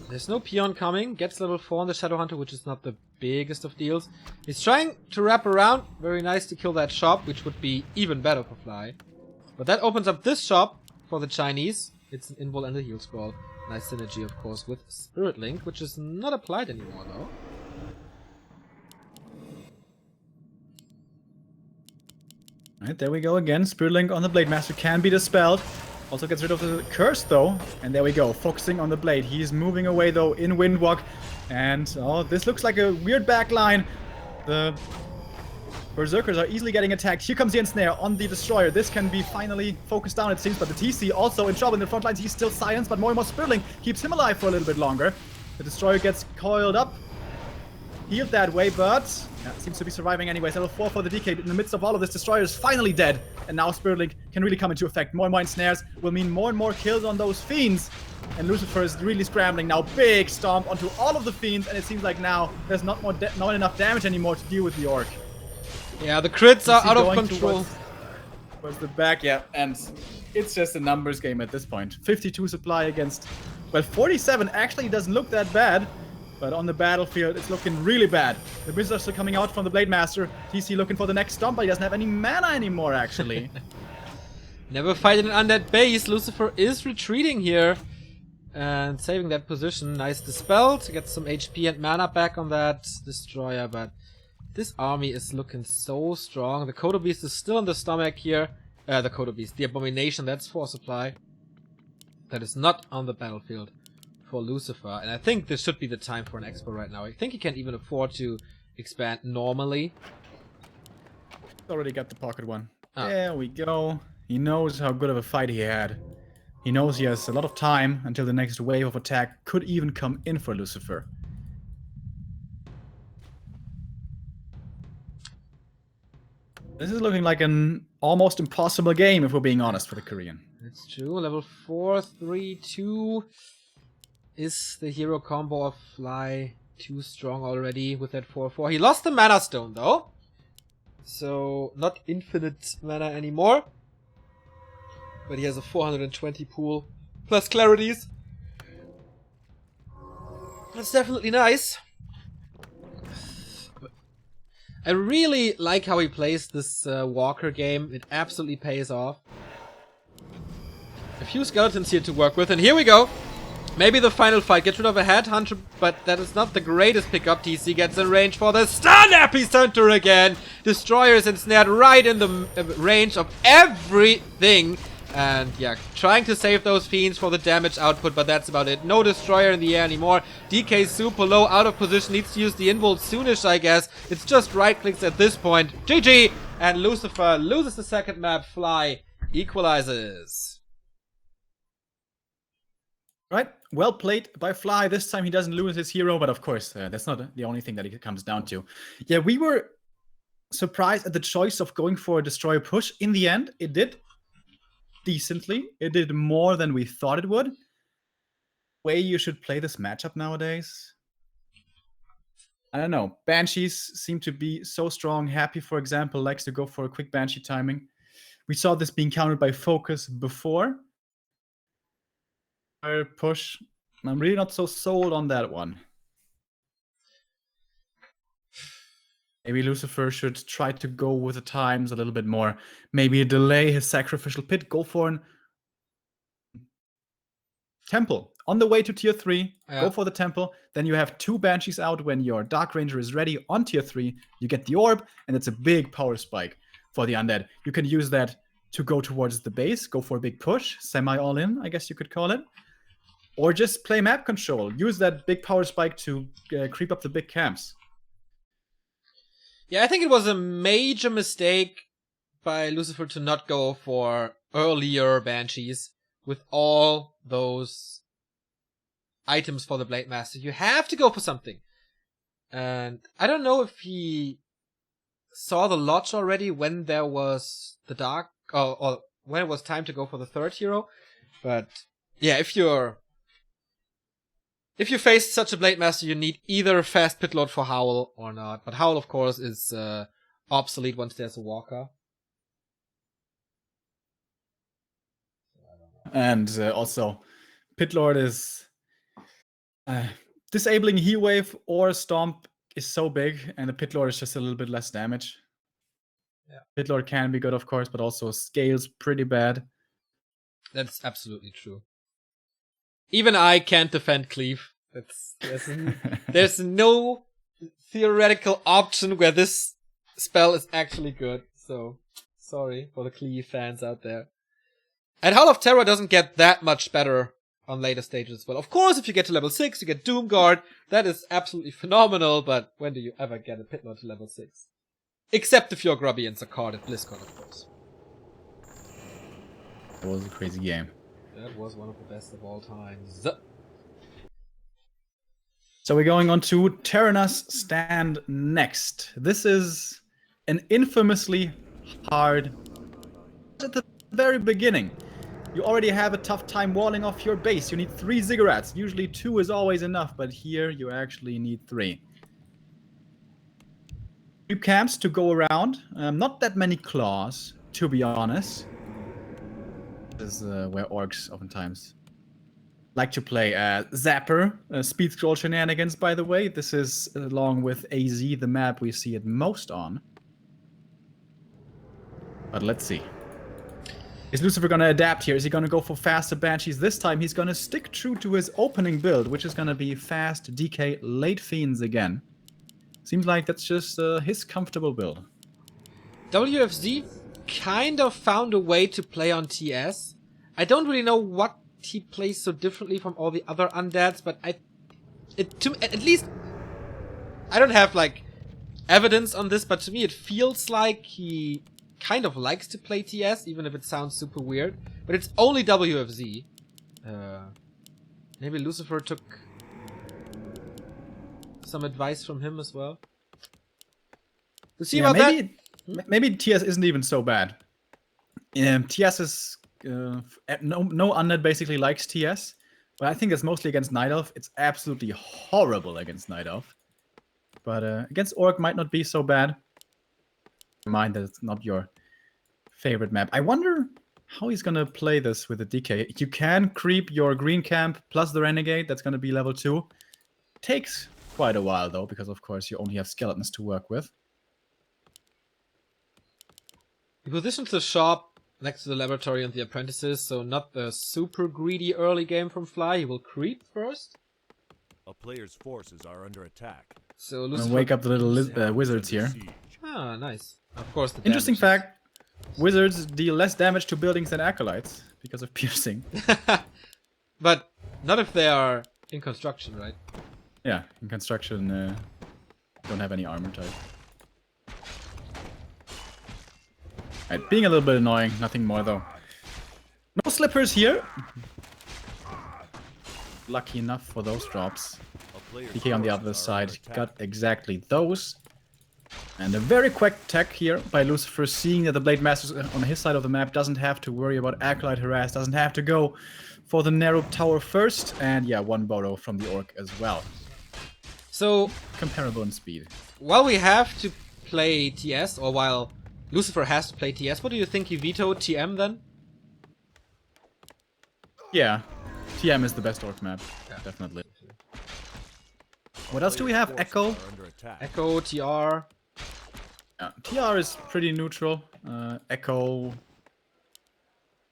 There's no peon coming. Gets level 4 on the Shadowhunter, which is not the biggest of deals. He's trying to wrap around. Very nice to kill that shop, which would be even better for Fly. But that opens up this shop for the Chinese. It's an invul and a heal scroll. Nice synergy, of course, with Spirit Link, which is not applied anymore, though. Alright, there we go again. Spirit Link on the Blade Master can be dispelled. Also gets rid of the curse though. And there we go, focusing on the blade. He's moving away though in Windwalk. And oh, this looks like a weird backline. The Berserkers are easily getting attacked. Here comes the Ensnare on the Destroyer. This can be finally focused down, it seems, but the TC also in trouble in the front lines. He's still silenced, but more and more Spirit Link keeps him alive for a little bit longer. The Destroyer gets coiled up. Healed that way, but seems to be surviving anyways. Level 4 for the DK. In the midst of all of this, Destroyer is finally dead. And now Spirit Link can really come into effect. More and more Ensnares will mean more and more kills on those Fiends. And Lucifer is really scrambling now. Big stomp onto all of the Fiends. And it seems like now there's not enough damage anymore to deal with the Orc. Yeah, the crits are out of control. Towards the back, yeah. And it's just a numbers game at this point. 52 supply against, well, 47 actually doesn't look that bad. But on the battlefield, it's looking really bad. The Wizards are still coming out from the Blade Master. TC looking for the next stomp, but he doesn't have any mana anymore, actually. Never fight in an undead base. Lucifer is retreating here. And saving that position. Nice dispel to get some HP and mana back on that Destroyer. But this army is looking so strong. The Kodo Beast is still in the stomach here. The Kodo Beast. The Abomination, that's 4 supply. That is not on the battlefield for Lucifer, and I think this should be the time for an expo right now. I think he can't even afford to expand normally. Already got the pocket one. Oh. There we go. He knows how good of a fight he had. He knows he has a lot of time until the next wave of attack could even come in for Lucifer. This is looking like an almost impossible game, if we're being honest, for the Korean. That's true. Level 4, 3, 2. Is the hero combo of Fly too strong already with that 4-4? He lost the mana stone though. So not infinite mana anymore. But he has a 420 pool. Plus clarities. That's definitely nice. I really like how he plays this Walker game. It absolutely pays off. A few skeletons here to work with, and here we go. Maybe the final fight. Gets rid of a headhunter, but that is not the greatest pickup. TC gets in range for the stun epicenter again. Destroyer is ensnared right in the range of everything. And yeah, trying to save those fiends for the damage output, but that's about it. No Destroyer in the air anymore. DK super low, out of position, needs to use the invul soonish, I guess. It's just right clicks at this point. GG! And Lucifer loses the second map. Fly equalizes. Right, well played by Fly. This time he doesn't lose his hero, but of course, that's not the only thing that it comes down to. Yeah, we were surprised at the choice of going for a Destroyer push. In the end, it did decently. It did more than we thought it would. Way you should play this matchup nowadays? I don't know. Banshees seem to be so strong. Happy, for example, likes to go for a quick Banshee timing. We saw this being countered by Focus before. Push. I'm really not so sold on that one. Maybe Lucifer should try to go with the times a little bit more. Maybe delay his sacrificial pit. Go for an temple. On the way to tier 3, go for the temple. Then you have 2 Banshees out when your Dark Ranger is ready on tier 3. You get the orb, and it's a big power spike for the undead. You can use that to go towards the base. Go for a big push. Semi-all-in, I guess you could call it. Or just play map control. Use that big power spike to creep up the big camps. Yeah, I think it was a major mistake by Lucifer to not go for earlier Banshees with all those items for the Blade Master. You have to go for something. And I don't know if he saw the Lodge already when there was the Dark, or when it was time to go for the third hero. But yeah, if you face such a Blade Master, you need either fast Pitlord for Howl or not. But Howl, of course, is obsolete once there's a Walker. And also, Pitlord is disabling Heat Wave or Stomp is so big, and the Pitlord is just a little bit less damage. Yeah. Pitlord can be good, of course, but also scales pretty bad. That's absolutely true. Even I can't defend Cleave. There's no theoretical option where this spell is actually good. So, sorry for the Cleave fans out there. And Hall of Terror doesn't get that much better on later stages as well. Of course, if you get to level 6, you get Doomguard. That is absolutely phenomenal, but when do you ever get a Pitlord to level 6? Except if you're Grubby and Zakard at BlizzCon, of course. That was a crazy game. That was one of the best of all times. So we're going on to Terranas Stand next. This is an infamously hard at the very beginning. You already have a tough time walling off your base. You need 3 ziggurats. Usually 2 is always enough, but here you actually need 3. 2 camps to go around. Not that many claws, to be honest. This is where orcs oftentimes like to play Zapper, speed scroll shenanigans, by the way. This is, along with AZ, the map we see it most on. But let's see. Is Lucifer going to adapt here? Is he going to go for faster Banshees? This time he's going to stick true to his opening build, which is going to be fast DK late Fiends again. Seems like that's just his comfortable build. WFZ kind of found a way to play on TS. I don't really know what he plays so differently from all the other undeads, but at least I don't have like evidence on this, but to me it feels like he kind of likes to play TS, even if it sounds super weird. But it's only WFZ. Maybe Lucifer took some advice from him as well. We'll see about that. Maybe TS isn't even so bad. TS is no undead basically likes TS, but I think it's mostly against Night Elf. It's absolutely horrible against Night Elf, but against Orc might not be so bad. Mind that it's not your favorite map. I wonder how he's gonna play this with the DK. You can creep your green camp plus the Renegade. That's gonna be level 2. Takes quite a while though, because of course you only have skeletons to work with. He positions the shop next to the laboratory and the apprentices, so not the super greedy early game from Fly. He will creep first. A player's forces are under attack. So And Lucifer... wake up the little wizards here. Siege. Ah, nice. Of course, the Interesting damage fact, wizards deal less damage to buildings than acolytes because of piercing. But not if they are in construction, right? Yeah, in construction, don't have any armor type. Right, being a little bit annoying, nothing more though. No slippers here. Lucky enough for those drops. A player's DK on the forces other are side under attack. got exactly those. And a very quick tech here by Lucifer, seeing that the Blade Master on his side of the map doesn't have to worry about Acolyte harass, doesn't have to go for the narrow tower first. And yeah, one Bodo from the Orc as well. So, Comparable in speed. while we have to play TS, or while Lucifer has to play TS, what do you think he vetoed TM then? Yeah, TM is the best Orc map, definitely. What else do we have? Player's Echo? forces are under attack. Echo, TR. Yeah, TR is pretty neutral. Echo...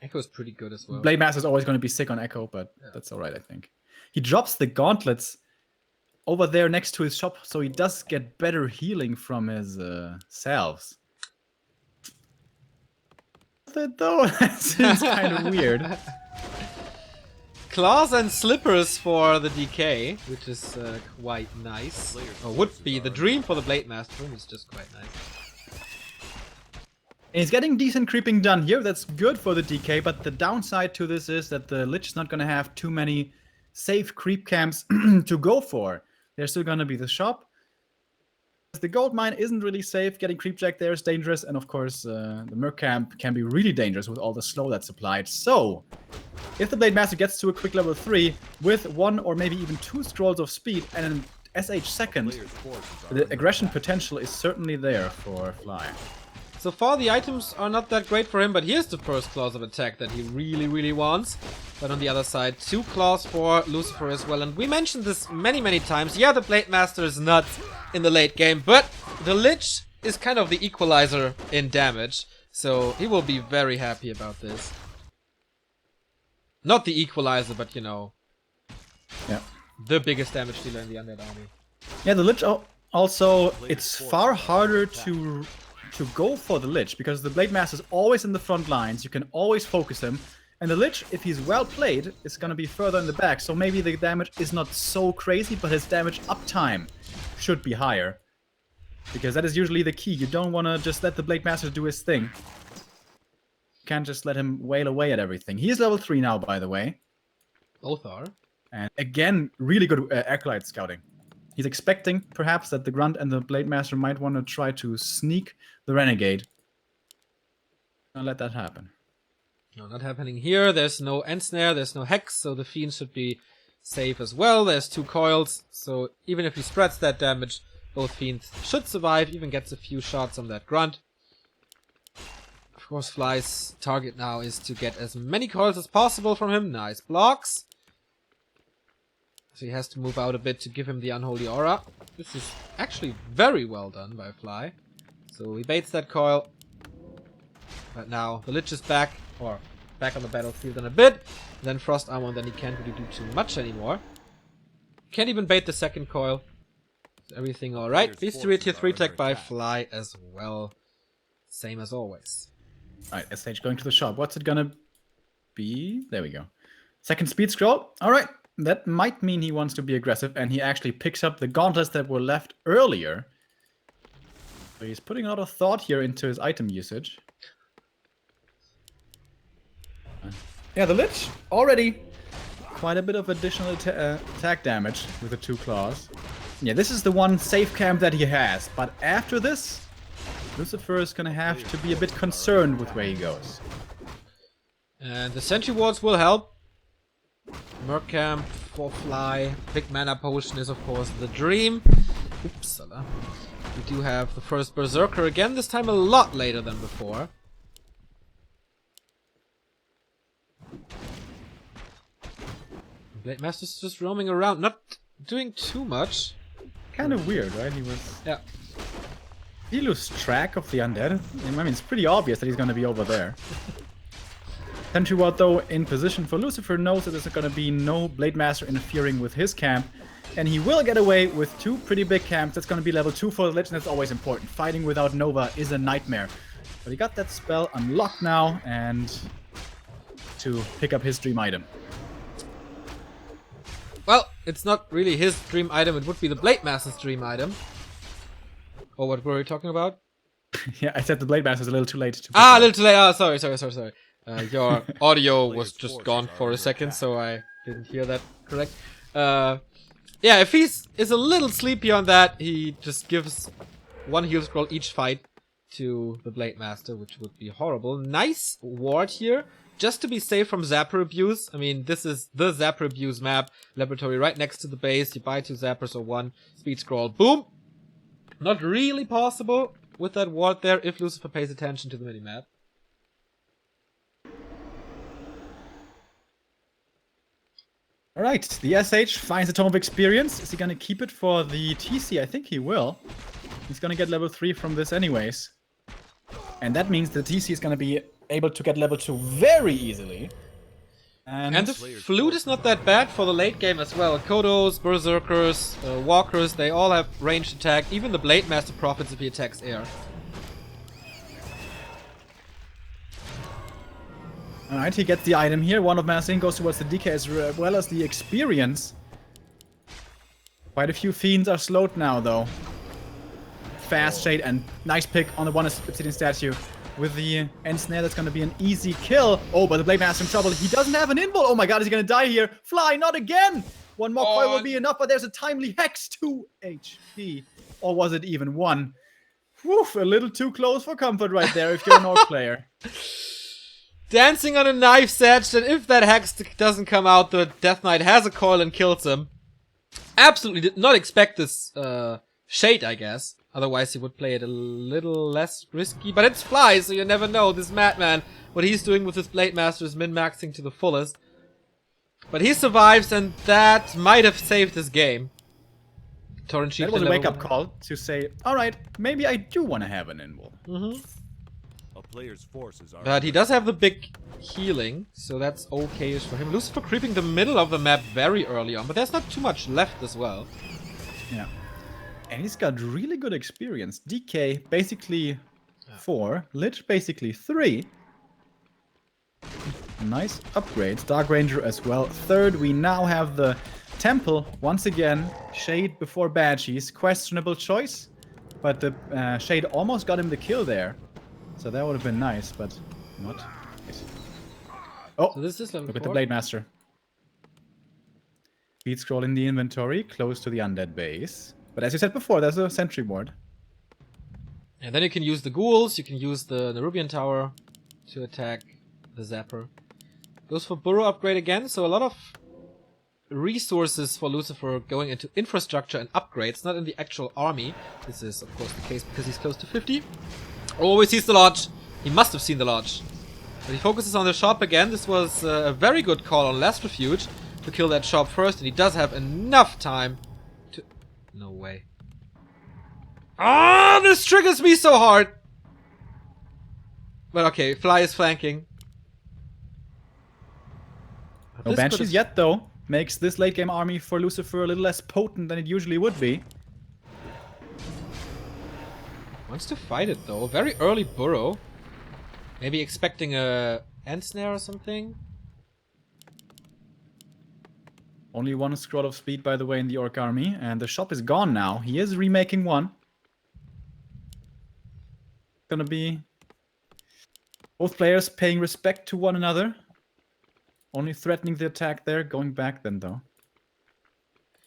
Echo is pretty good as well. Blade Master is always going to be sick on Echo, but that's alright, I think. He drops the gauntlets over there next to his shop, so he does get better healing from his salves. Though, that seems kind of weird. Claws and slippers for the DK, which is quite nice. Or would be the dream for the Blade Master, which is just quite nice. And he's getting decent creeping done here. That's good for the DK, but the downside to this is that the Lich is not going to have too many safe creep camps to go for. There's still going to be the shop. The gold mine isn't really safe. Getting creepjack there is dangerous. And of course, the merc camp can be really dangerous with all the slow that's applied. So, if the Blade Master gets to a quick level 3 with 1 or maybe even 2 scrolls of speed and an SH second, Player's forces are the under aggression attack. potential is certainly there for Fly. So far the items are not that great for him, but here's the first claws of attack that he really wants. But on the other side, 2 claws for Lucifer as well. And we mentioned this many times. Yeah, the Blade Master is nuts in the late game, but the Lich is kind of the equalizer in damage. So he will be very happy about this. Not the equalizer, but you know, Yeah. the biggest damage dealer in the Undead Army. Yeah, the Lich also, it's far harder to go for the Lich, because the Blade Master is always in the front lines, you can always focus him, and the Lich, if he's well played, is going to be further in the back, so maybe the damage is not so crazy, but his damage uptime should be higher. Because that is usually the key, you don't want to just let the Blade Master do his thing. You can't just let him wail away at everything. He is level 3 now, by the way. Both are. And again, really good Acolyte scouting. He's expecting, perhaps, that the Grunt and the Blade Master might want to try to sneak the Renegade. I'll let that happen. No, not happening here. There's no Ensnare, there's no Hex, so the Fiend should be safe as well. There's 2 coils, so even if he spreads that damage, both Fiends should survive, even gets a few shots on that Grunt. Of course, Fly's target now is to get as many coils as possible from him. Nice blocks. So he has to move out a bit to give him the Unholy Aura. This is actually very well done by Fly. So he baits that coil. But now the Lich is back, or back on the battlefield in a bit. Then Frost Armor, and then he can't really do too much anymore. Can't even bait the second coil. Is everything alright? Beastery tier 3 tech by Fly as well. Same as always. Alright, SH going to the shop. What's it gonna be? There we go. Second speed scroll. Alright, that might mean he wants to be aggressive, and he actually picks up the gauntlets that were left earlier. So he's putting a lot of thought here into his item usage. Yeah, the Lich already quite a bit of additional attack damage with the 2 claws. Yeah, this is the one safe camp that he has, but after this, Lucifer is gonna have to be a bit concerned with where he goes. And the Sentry Wards will help. Merc Camp for Fly. Big mana potion is of course the dream. Oopsala. We do have the first Berserker again, this time a lot later than before. Blade Master's just roaming around, not doing too much. Kind of weird, right? He was... Yeah. Did he lose track of the undead? I mean, it's pretty obvious that he's going to be over there. Sentry Ward, though, in position for Lucifer, knows that there's going to be no Blade Master interfering with his camp. And he will get away with 2 pretty big camps. That's going to be level 2 for the Lich, and that's always important. Fighting without Nova is a nightmare. But he got that spell unlocked now, and to pick up his dream item. Well, it's not really his dream item, it would be the Blade Master's dream item. Or what were we talking about? Yeah, I said the Blade Master's a little too late to... Ah, a little too late. Oh, sorry. Your audio was just gone for a second, so I didn't hear that correct. Yeah, if he's a little sleepy on that, he just gives 1 heal scroll each fight to the Blade Master, which would be horrible. Nice ward here, just to be safe from Zapper abuse. I mean, this is the Zapper abuse map. Laboratory right next to the base. You buy 2 Zappers or 1 speed scroll. Boom! Not really possible with that ward there if Lucifer pays attention to the minimap. Alright, the SH finds a Tome of Experience. Is he gonna keep it for the TC? I think he will. He's gonna get level 3 from this anyways. And that means the TC is gonna be able to get level 2 very easily. And the flute is not that bad for the late game as well. Kodos, Berserkers, Walkers, they all have ranged attack. Even the Blade Master profits if he attacks air. Alright, he gets the item here. 1 of Massing goes towards the DK as well as the experience. Quite a few fiends are slowed now, though. Fast Shade and nice pick on the 1 Obsidian Statue. With the end snare, that's going to be an easy kill. Oh, but the Blade Master in trouble. He doesn't have an invul. Oh my god, is he going to die here? Fly, not again! 1 more coil will be enough, but there's a timely hex. 2 HP. Or was it even 1? Woof, a little too close for comfort right there if you're an orc player. Dancing on a knife's edge, and if that hex doesn't come out, the Death Knight has a coil and kills him. Absolutely did not expect this shade, I guess. Otherwise he would play it a little less risky. But it's Fly, so you never know. This madman, what he's doing with his Blade Master is min-maxing to the fullest. But he survives, and that might have saved his game. Torrent Sheep. That was a wake-up call to say, alright, maybe I do want to have an invul. Mm-hmm. A player's forces are But he does have the big healing, so that's okay-ish for him. Lucifer creeping the middle of the map very early on, but there's not too much left as well. Yeah. And he's got really good experience. DK basically 4, Lich basically 3. Nice upgrades. Dark Ranger as well. 3rd, we now have the Temple once again. Shade before Banshees. Questionable choice, but the Shade almost got him the kill there. So that would have been nice, but not. Oh, So this is level look at 4. the Blade Master. Speed scroll in the inventory, close to the undead base. But as you said before, there's a sentry ward. And then you can use the ghouls, you can use the Nerubian Tower to attack the Zapper. Goes for Burrow upgrade again, so a lot of resources for Lucifer going into infrastructure and upgrades, not in the actual army. This is, of course, the case because he's close to 50. Oh, he sees the lodge. He must have seen the lodge. But he focuses on the shop again. This was a very good call on Last Refuge to kill that shop first, and he does have enough time to... No way. Ah, this triggers me so hard! But okay, Fly is flanking. No Banshees yet, though. Makes this late game army for Lucifer a little less potent than it usually would be. Wants to fight it though. Very early burrow. Maybe expecting a end snare or something. Only 1 scroll of speed, by the way, in the orc army, and the shop is gone now. He is remaking 1. Gonna be both players paying respect to one another. Only threatening the attack there, going back then though.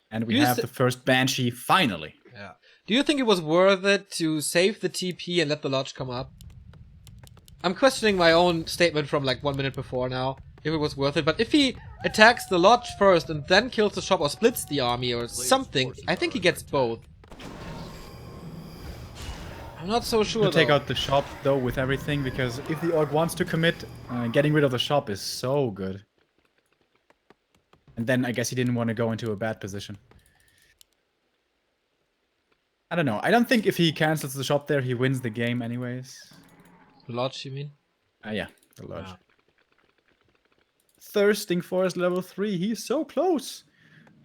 And we have the first Banshee finally. Yeah. Do you think it was worth it to save the TP and let the lodge come up? I'm questioning my own statement from like 1 minute before now. If it was worth it, but if he attacks the lodge first and then kills the shop or splits the army or something, I think he gets both. I'm not so sure though. Take out the shop though with everything, because if the orc wants to commit, getting rid of the shop is so good. And then I guess he didn't want to go into a bad position. I don't know. I don't think if he cancels the shop there, he wins the game anyways. Lodge, you mean? Yeah, the Lodge. Yeah. Thirsting Forest level 3. He's so close.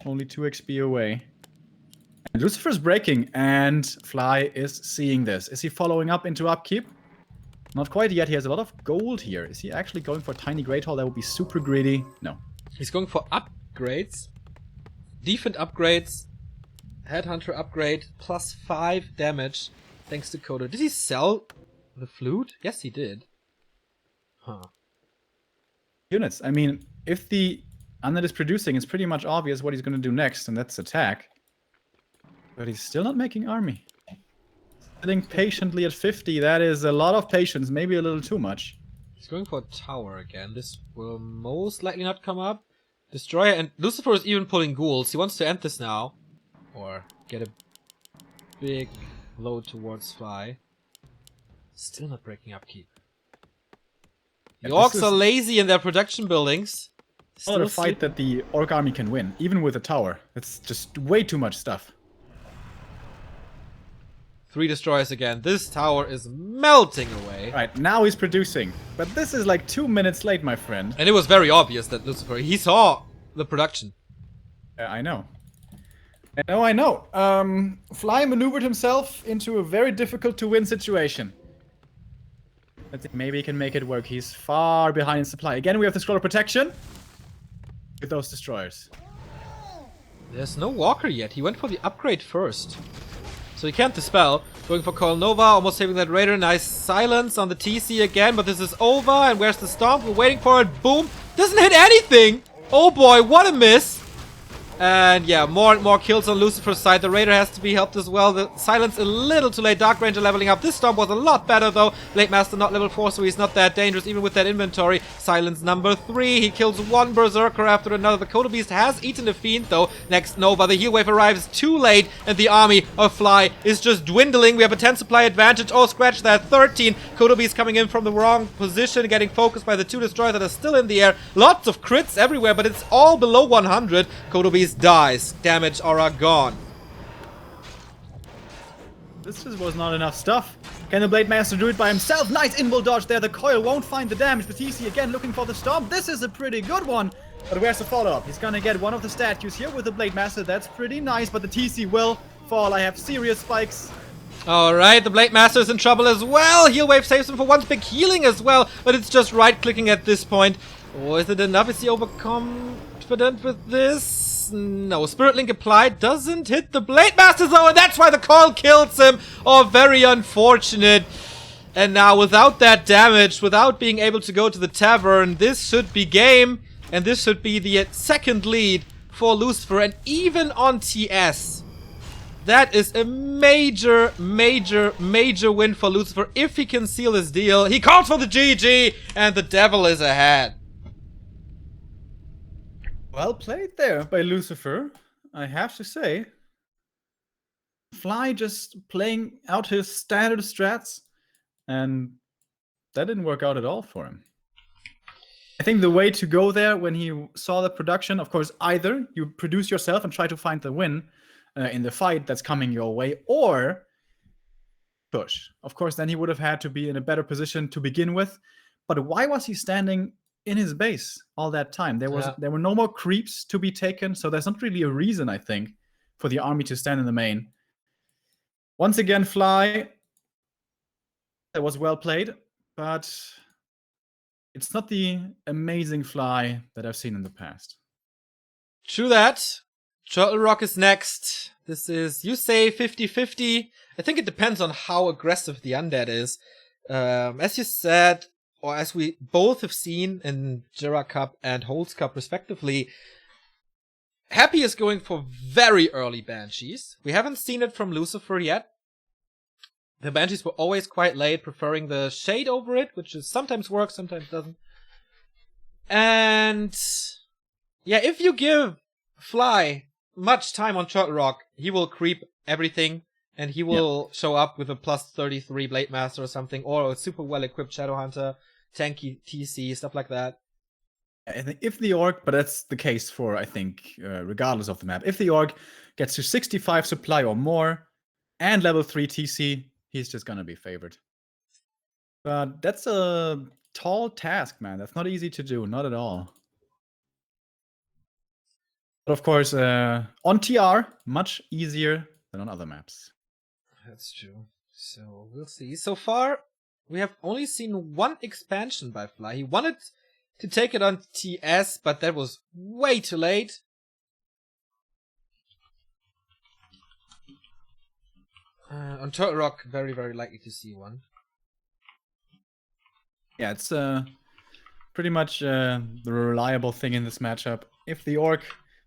Only 2 XP away. And Lucifer's breaking, and Fly is seeing this. Is he following up into upkeep? Not quite yet. He has a lot of gold here. Is he actually going for a tiny Great Hall? That would be super greedy. No. He's going for upgrades. Defend upgrades. Headhunter upgrade. Plus 5 damage. Thanks to Kodo. Did he sell the flute? Yes, he did. Huh. Units. I mean, if the Undead is producing, it's pretty much obvious what he's going to do next, and that's attack. But he's still not making army. Sitting patiently at 50, that is a lot of patience, maybe a little too much. He's going for a tower again. This will most likely not come up. Destroyer, and Lucifer is even pulling ghouls. He wants to end this now. Or get a big load towards Fly. Still not breaking upkeep. The orcs are lazy in their production buildings. Still a fight that the orc army can win, even with a tower. It's just way too much stuff. 3 destroyers again. This tower is melting away. Right, now he's producing. But this is like 2 minutes late, my friend. And it was very obvious that Lucifer, he saw the production. I know. I know. Fly maneuvered himself into a very difficult to win situation. Let's see, maybe he can make it work. He's far behind in supply. Again, we have the scroll of protection. With those destroyers. There's no walker yet. He went for the upgrade first. So he can't dispel. Going for Coil Nova, almost saving that Raider. Nice silence on the TC again, but this is over. And where's the Stomp? We're waiting for it. Boom! Doesn't hit anything! Oh boy, what a miss! And yeah, more and more kills on Lucifer's side. The Raider has to be helped as well. The silence a little too late. Dark Ranger leveling up. This Stomp was a lot better though. Blade Master not level 4, so he's not that dangerous even with that inventory. Silence number 3. He kills one Berserker after another. The Kodo Beast has eaten a Fiend though. Next Nova. The heal wave arrives too late and the army of Fly is just dwindling. We have a 10 supply advantage. Oh, scratch that. 13. Kodo Beast coming in from the wrong position, getting focused by the 2 destroyers that are still in the air. Lots of crits everywhere, but it's all below 100. Kodo Beast dies. Damage aura gone. This just was not enough stuff. Can the Blade Master do it by himself? Nice invul dodge there. The coil won't find the damage. The TC again looking for the Stomp. This is a pretty good one. But where's the follow-up? He's gonna get one of the statues here with the Blade Master. That's pretty nice, but the TC will fall. I have serious spikes. Alright, the Blade Master is in trouble as well. Heal wave saves him for one big healing as well, but it's just right-clicking at this point. Oh, is it enough? Is he overconfident with this? No, Spirit Link applied doesn't hit the Blade Master though, and that's why the coil kills him. Oh, very unfortunate. And now without that damage, without being able to go to the tavern, this should be game. And this should be the second lead for Lucifer. And even on TS, that is a major, major, major win for Lucifer. If he can seal his deal, he calls for the GG, and the devil is ahead. Well played there by Lucifer, I have to say. Fly just playing out his standard strats, and that didn't work out at all for him. I think the way to go there when he saw the production, of course, either you produce yourself and try to find the win in the fight that's coming your way, or push. Of course, then he would have had to be in a better position to begin with. But why was he standing in his base all that time? There were no more creeps to be taken, so there's not really a reason, I think, for the army to stand in the main. Once again, Fly, that was well played, but it's not the amazing Fly that I've seen in the past. True that. Turtle Rock is next. This is, you say 50-50. I think it depends on how aggressive the undead is. As you said, or as we both have seen in Jira Cup and Holz Cup respectively, Happy is going for very early Banshees. We haven't seen it from Lucifer yet. The Banshees were always quite late, preferring the Shade over it, which is sometimes works, sometimes doesn't. And yeah, if you give Fly much time on Turtle Rock, he will creep everything, and he will show up with a plus 33 Blade Master or something, or a super well equipped Shadow Hunter, tanky TC, stuff like that. I think if the orc, but that's the case for, I think, regardless of the map. If the orc gets to 65 supply or more and level 3 TC, he's just gonna be favored. But that's a tall task, man. That's not easy to do, not at all. But of course, on TR, much easier than on other maps. That's true. So we'll see. So far, we have only seen one expansion by Fly. He wanted to take it on TS, but that was way too late. On Turtle Rock, very, very likely to see one. Yeah, it's pretty much the reliable thing in this matchup. If the orc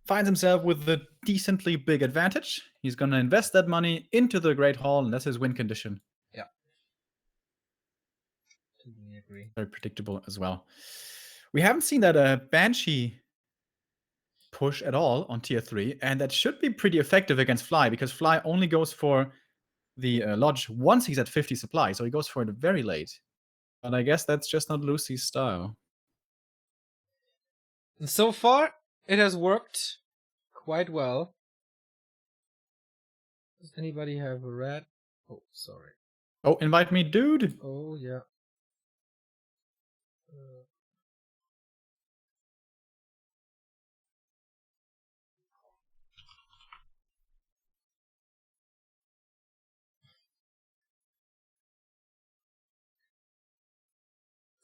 finds himself with a decently big advantage, he's going to invest that money into the Great Hall, and that's his win condition. Yeah. Totally agree. Very predictable as well. We haven't seen that Banshee push at all on tier 3, and that should be pretty effective against Fly, because Fly only goes for the Lodge once he's at 50 supply, so he goes for it very late. But I guess that's just not Lucy's style. And so far, it has worked quite well. Does anybody have a red? Oh, sorry. Oh, invite me, dude! Oh, yeah.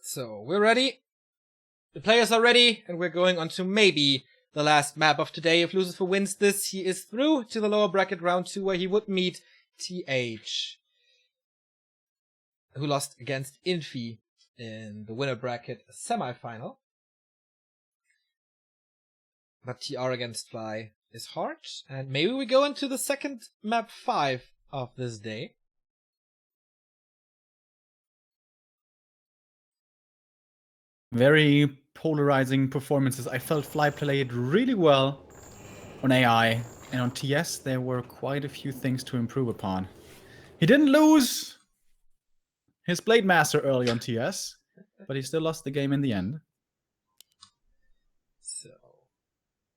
So, we're ready. The players are ready, and we're going on to maybe the last map of today. If Lucifer wins this, he is through to the lower bracket round 2, where he would meet TH, who lost against Infi in the winner bracket semi-final. But TR against Fly is hard, and maybe we go into the second map 5 of this day. Very polarizing performances. I felt Fly played really well on AI, and on TS there were quite a few things to improve upon. He didn't lose his Blade Master early on TS, but he still lost the game in the end. So,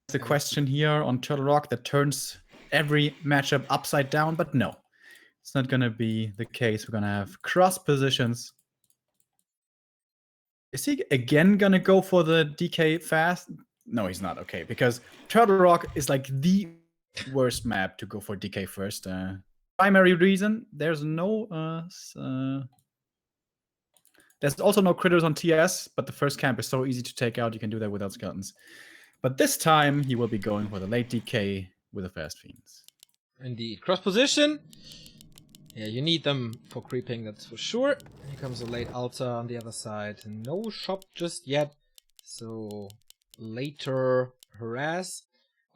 The question here on Turtle Rock that turns every matchup upside down, but no, it's not going to be the case. We're going to have cross positions. Is he again going to go for the DK fast? No, he's not. Okay, because Turtle Rock is like the worst map to go for DK first. Primary reason, there's also no critters on TS, but the first camp is so easy to take out, you can do that without skeletons. But this time, he will be going for the late DK with the fast fiends. indeed. Cross position. Yeah, you need them for creeping, that's for sure. Here comes a late altar on the other side. No shop just yet, so later harass.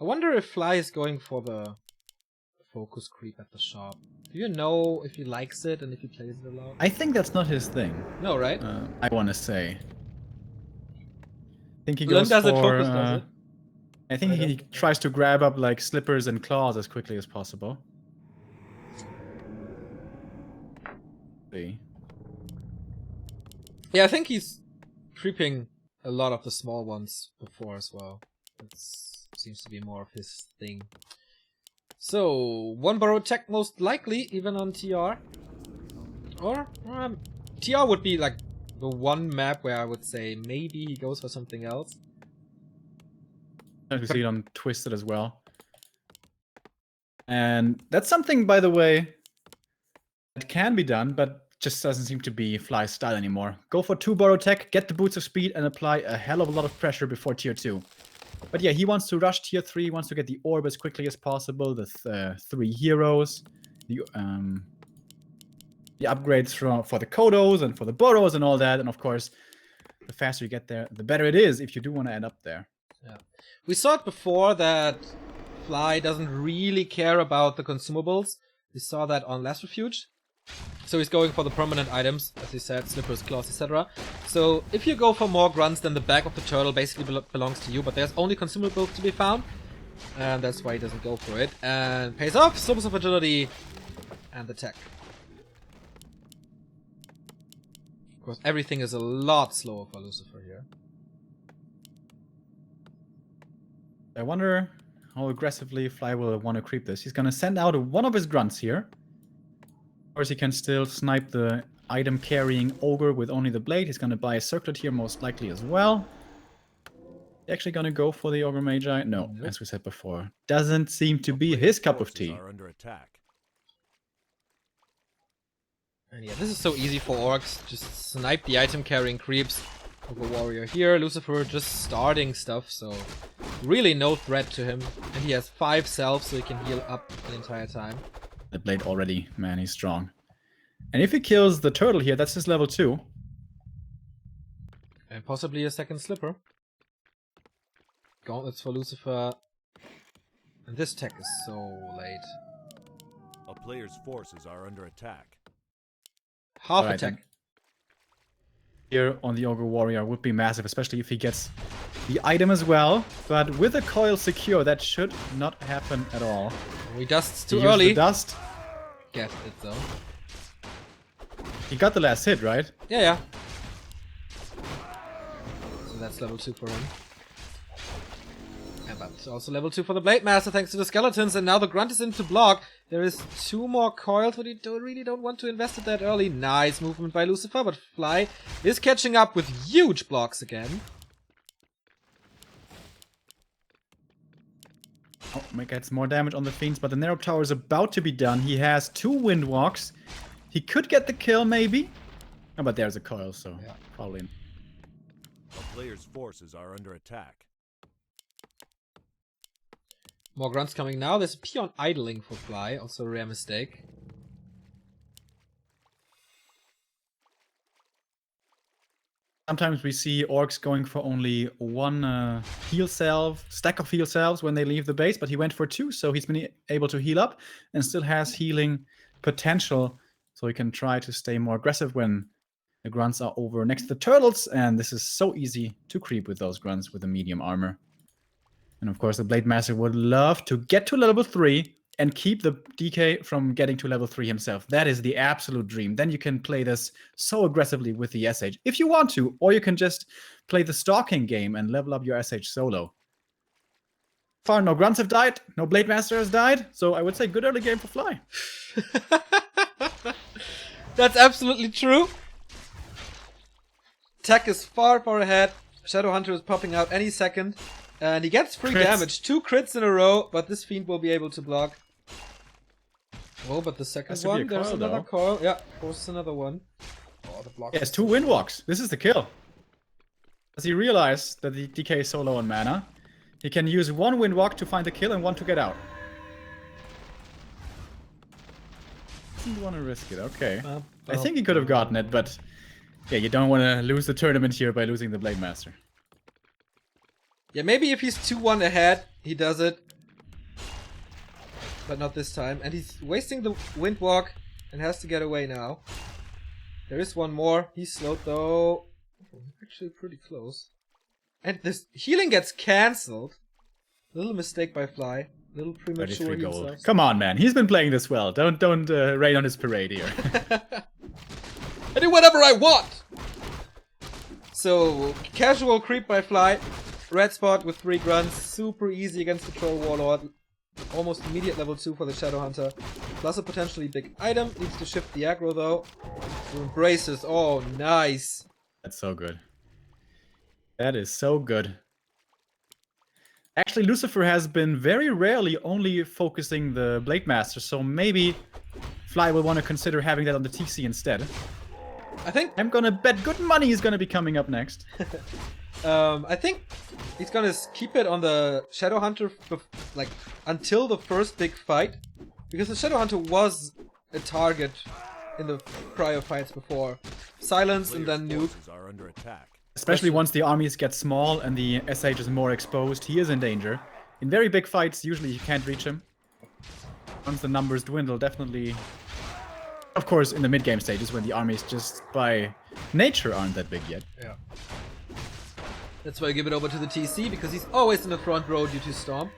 I wonder if Fly is going for the focus creep at the shop. Do you know if he likes it and if he plays it a lot? I think that's not his thing. No, right? I want to say. I think he Well, goes does for. it focus, does it? I think he tries to grab up like slippers and claws as quickly as possible. See. Yeah, I think he's creeping a lot of the small ones before as well. That seems to be more of his thing. So, one borrowed tech most likely, even on TR. Or, TR would be like the one map where I would say maybe he goes for something else. We see it on Twisted as well. And that's something, by the way, that can be done, but just doesn't seem to be Fly's style anymore. Go for 2 borrow tech, get the boots of speed, and apply a hell of a lot of pressure before tier 2. But yeah, he wants to rush tier 3, wants to get the orb as quickly as possible, the 3 heroes, the upgrades for the Kodos and for the Boros and all that, and of course, the faster you get there, the better it is if you do want to end up there. Yeah. We saw it before that Fly doesn't really care about the consumables. We saw that on Last Refuge. So he's going for the permanent items, as he said, slippers, claws, etc. So if you go for more grunts, then the back of the turtle basically belongs to you, but there's only consumables to be found. And that's why he doesn't go for it. And pays off, slippers of agility, and the tech. Of course, everything is a lot slower for Lucifer here. I wonder how aggressively Fly will want to creep this. He's gonna send out one of his grunts here. Of course, he can still snipe the item carrying ogre with only the blade. He's gonna buy a circlet here most likely as well. Actually gonna go for the ogre magi? No, Nope. as we said before. Doesn't seem to A be player's his cup of forces tea. are under attack. And yeah, this is so easy for orcs. Just snipe the item carrying creeps. Ogre warrior here. Lucifer just starting stuff, so really no threat to him. And he has 5 selves, so he can heal up the entire time. The blade already, man, he's strong. And if he kills the turtle here, that's his level 2. And possibly a second slipper. Gauntlets for Lucifer. And this tech is so late. A player's forces are under attack. Half Alright, attack. then. Here on the ogre warrior would be massive, especially if he gets the item as well. But with the coil secure, that should not happen at all. We dust He too used early. the dust. Get it though. He got the last hit, right? Yeah. So that's level 2 for him. And that's also level 2 for the Blade Master thanks to the skeletons. And now the grunt is into block. There is 2 more coils, but you really don't want to invest it that early. Nice movement by Lucifer, but Fly is catching up with huge blocks again. Oh, gets more damage on the fiends, but the narrow tower is about to be done. He has 2 windwalks. He could get the kill, maybe. Oh, but there's a coil, so Yeah. probably. A player's forces are under attack. More grunts coming now. There's a peon idling for Fly, also a rare mistake. Sometimes we see orcs going for only 1 heal salve, stack of heal salves when they leave the base, but he went for 2, so he's been able to heal up and still has healing potential, so he can try to stay more aggressive when the grunts are over next to the turtles, and this is so easy to creep with those grunts with the medium armor. And of course, the Blade Master would love to get to level 3 and keep the DK from getting to level 3 himself. That is the absolute dream. Then you can play this so aggressively with the SH if you want to, or you can just play the stalking game and level up your SH solo. Far, no grunts have died, no Blade Master has died, so I would say good early game for Fly. That's absolutely true. Tech is far ahead. Shadowhunter is popping out any second. And he gets free Crits. damage. 2 crits in a row, but this fiend will be able to block. Oh, but the second Has to be a one, there's coil, another though. coil. Yeah, of course, another one. Oh, the block. Yes, 2 windwalks. This is the kill. Does he realize that the DK is so low on mana? He can use 1 windwalk to find the kill and 1 to get out. Doesn't want to risk it, okay. I think he could have gotten it, but yeah, you don't want to lose the tournament here by losing the Blade Master. Yeah, maybe if he's 2-1 ahead, he does it. But not this time. And he's wasting the windwalk and has to get away now. There is one more. He's slowed though. Actually pretty close. And this healing gets cancelled. Little mistake by Fly. Little premature 33 heal gold. cells. Come on, man. He's been playing this well. Don't rain on his parade here. I do whatever I want! So, casual creep by Fly. Red spot with 3 grunts. Super easy against the Troll Warlord. Almost immediate level 2 for the Shadowhunter. Plus a potentially big item. Needs to shift the aggro though. Embraces. Oh, nice. That's so good. That is so good. Actually, Lucifer has been very rarely only focusing the Blade Master, so maybe Fly will want to consider having that on the TC instead. I think I'm gonna bet good money he's gonna be coming up next. I think he's gonna keep it on the Shadowhunter like until the first big fight, because the Shadowhunter was a target in the prior fights before. Silence and then nuke. Forces are under attack. Especially once the armies get small and the SH is more exposed, he is in danger. In very big fights, usually you can't reach him. Once the numbers dwindle, definitely... Of course, in the mid-game stages, when the armies just by nature aren't that big yet. Yeah. That's why I give it over to the TC, because he's always in the front row due to Storm.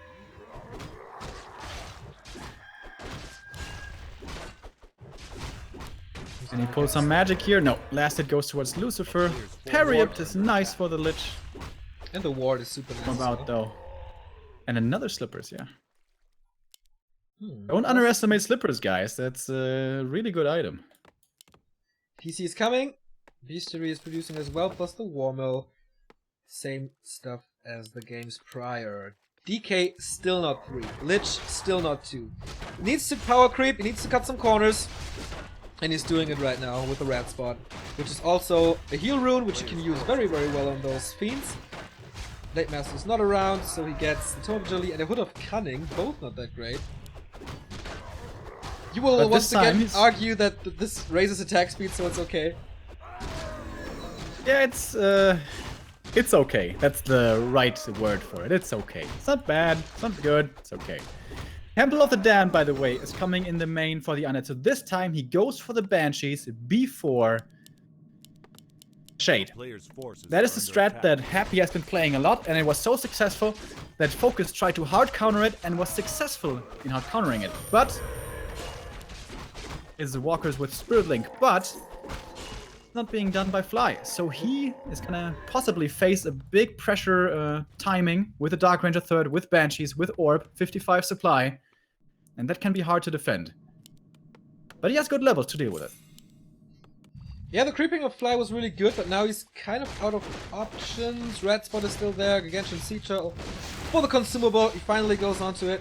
And he pulls some magic here. No, last hit goes towards Lucifer. Parry up is nice for the Lich. And the ward is super nice. What as about well. though? And another slippers, yeah. Don't underestimate slippers, guys. That's a really good item. PC is coming. Beastery is producing as well, plus the War Mill. Same stuff as the games prior. DK still not 3. Lich still not 2. Needs to power creep, he needs to cut some corners. And he's doing it right now with the rat spot. Which is also a heal rune, which you can use very, very well on those fiends. Blade Master is not around, so he gets the Tome of Agility and a Hood of Cunning, both not that great. You will once again argue that this raises attack speed, so it's okay. Yeah, it's okay. That's the right word for it. It's okay. It's not bad. It's not good. It's okay. Temple of the Damned, by the way, is coming in the main for the Undead. So this time he goes for the Banshees before Shade. That is the strat that Happy has been playing a lot, and it was so successful that Focus tried to hard counter it and was successful in hard countering it. But is the Walkers with Spirit Link, but not being done by Fly. So he is gonna possibly face a big pressure timing with a Dark Ranger third, with Banshees, with Orb, 55 supply, and that can be hard to defend. But he has good levels to deal with it. Yeah, the creeping of Fly was really good, but now he's kind of out of options. Red Spot is still there, Gargantuan Sea Turtle for the consumable. He finally goes onto it.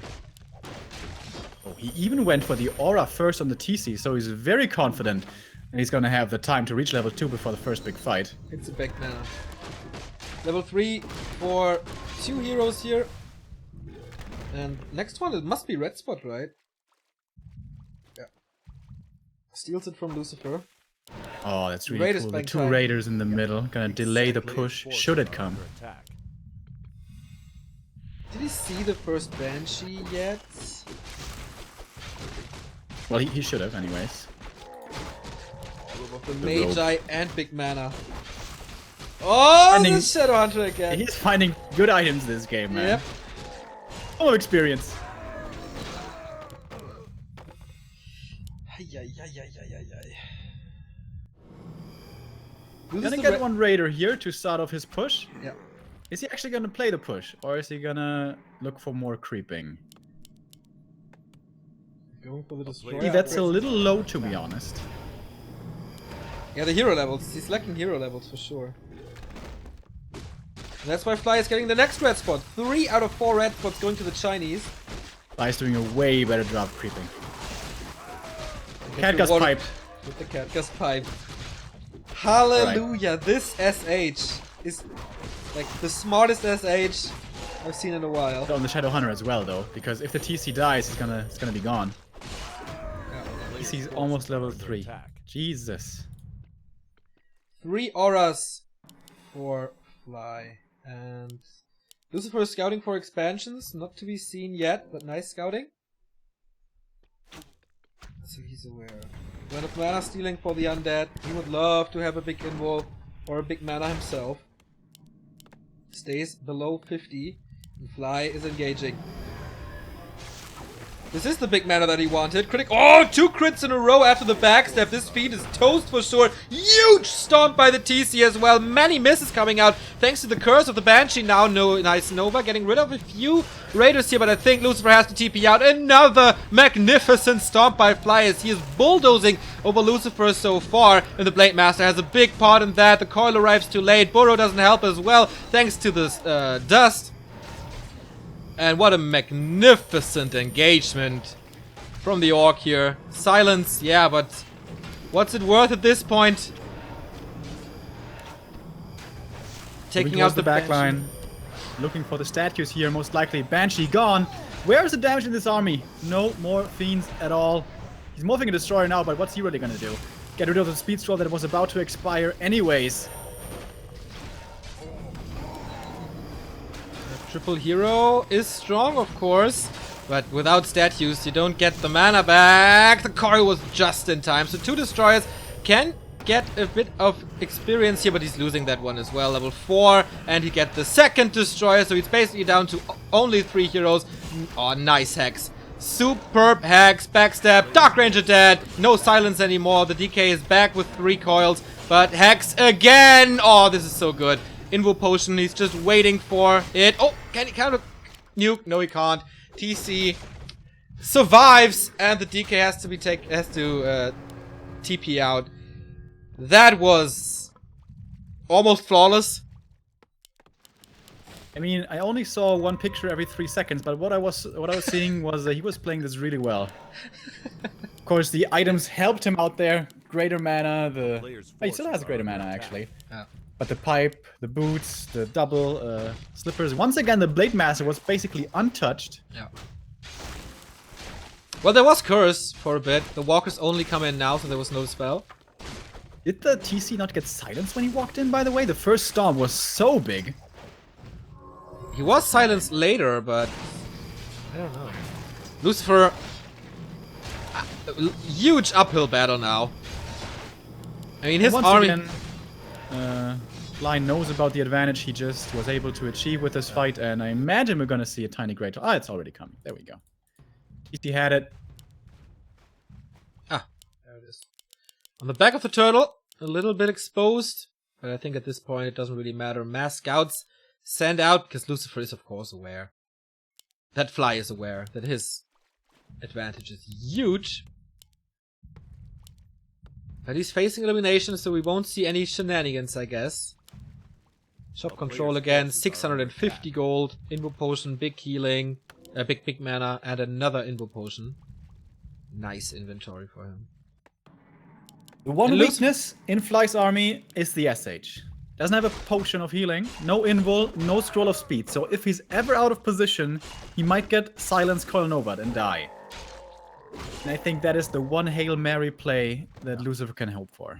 Oh, he even went for the Aura first on the TC, so he's very confident and he's gonna have the time to reach level 2 before the first big fight. It's a big mana. Level 3 for 2 heroes here. And next one, it must be Red Spot, right? Yeah. Steals it from Lucifer. Oh, that's really cool. The 2 raiders in the middle, gonna delay the push, should it come. Did he see the first Banshee yet? Well, he should have, anyways. The Magi and big mana. Oh, this Shadow Hunter again. He's finding good items this game, man. Yep. Full of experience. Gonna get one raider here to start off his push. Yeah. Is he actually gonna play the push, or is he gonna look for more creeping? Going for the destroyer. That's a little low, to be honest. Yeah, the hero levels. He's lacking hero levels for sure. And that's why Fly is getting the next red spot. 3 out of 4 red spots going to the Chinese. Fly's doing a way better job creeping. Catgust pipe. With the Catgust pipe. Hallelujah! Right. This SH is like the smartest SH I've seen in a while. On the Shadow Hunter as well, though, because if the TC dies, it's gonna be gone. Yeah. TC's almost level 3. Jesus. 3 auras for Fly, and Lucifer is scouting for expansions, not to be seen yet, but nice scouting. So he's aware. When of mana stealing for the undead, he would love to have a big invul or a big mana himself. Stays below 50, and Fly is engaging. This is the big mana that he wanted. Oh, 2 crits in a row after the backstep. This feed is toast for sure. Huge stomp by the TC as well. Many misses coming out thanks to the curse of the Banshee. Now, nice Nova getting rid of a few raiders here, but I think Lucifer has to TP out. Another magnificent stomp by Fly as he is bulldozing over Lucifer so far. And the Blade Master has a big part in that. The coil arrives too late. Burrow doesn't help as well thanks to this dust. And what a magnificent engagement from the Orc here. Silence, yeah, but what's it worth at this point? Taking out the back line. Looking for the statues here, most likely. Banshee gone. Where's the damage in this army? No more fiends at all. He's morphing a destroyer now, but what's he really gonna do? Get rid of the speed scroll that was about to expire anyways. Triple hero is strong, of course, but without statues, you don't get the mana back. The coil was just in time, so 2 destroyers can get a bit of experience here, but he's losing that one as well. Level 4, and he gets the second destroyer, so he's basically down to only 3 heroes. Oh, nice Hex. Superb Hex, backstab, Dark Ranger dead, no silence anymore. The DK is back with 3 coils, but Hex again. Oh, this is so good. Invul potion, he's just waiting for it. Oh, can he counter? nuke. No, he can't. TC survives, and the DK has to TP out. That was almost flawless. I mean, I only saw one picture every 3 seconds, but what I was seeing was he was playing this really well. Of course, the items helped him out there. Greater mana, he still has greater mana actually. Yeah. But the pipe, the boots, the double slippers. Once again, the Blade Master was basically untouched. Yeah. Well, there was Curse for a bit. The walkers only come in now, so there was no spell. Did the TC not get silenced when he walked in, by the way? The first storm was so big. He was silenced later, but I don't know. Lucifer, huge uphill battle now. I mean, his once army. Again, Fly knows about the advantage he just was able to achieve with this fight, and I imagine we're gonna see a tiny great. Ah, it's already coming. There we go. TC had it. Ah, there it is. On the back of the turtle, a little bit exposed, but I think at this point it doesn't really matter. Mass scouts send out, because Lucifer is of course aware. That Fly is aware that his advantage is huge. But he's facing elimination, so we won't see any shenanigans, I guess. Shop control again, 650 gold, Invo potion, big healing, big mana, and another Invo potion. Nice inventory for him. The one weakness in Fly's army is the SH. Doesn't have a potion of healing, no invul, no scroll of speed. So if he's ever out of position, he might get Silence Coil Nova and die. And I think that is the one Hail Mary play that Lucifer can hope for.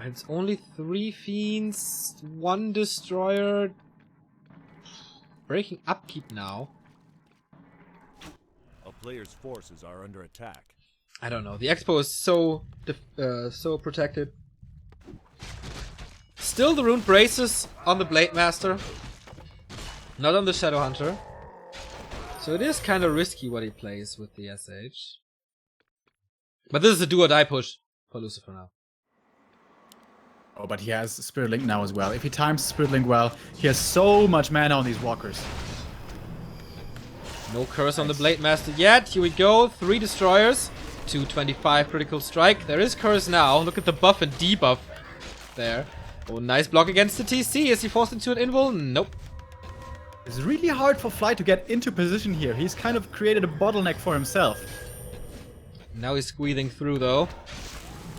It's only 3 fiends, 1 destroyer. Breaking upkeep now. A player's forces are under attack. I don't know. The Expo is so protected. Still the Rune Braces on the Blade Master. Not on the Shadow Hunter. So it is kind of risky what he plays with the SH. But this is a do or die push for Lucifer now. Oh, but he has Spirit Link now as well. If he times Spirit Link well, he has so much mana on these walkers. No curse on the Blade Master yet. Here we go. 3 destroyers. 225 critical strike. There is curse now. Look at the buff and debuff there. Oh, nice block against the TC. Is he forced into an invul? Nope. It's really hard for Fly to get into position here. He's kind of created a bottleneck for himself. Now he's squeezing through though.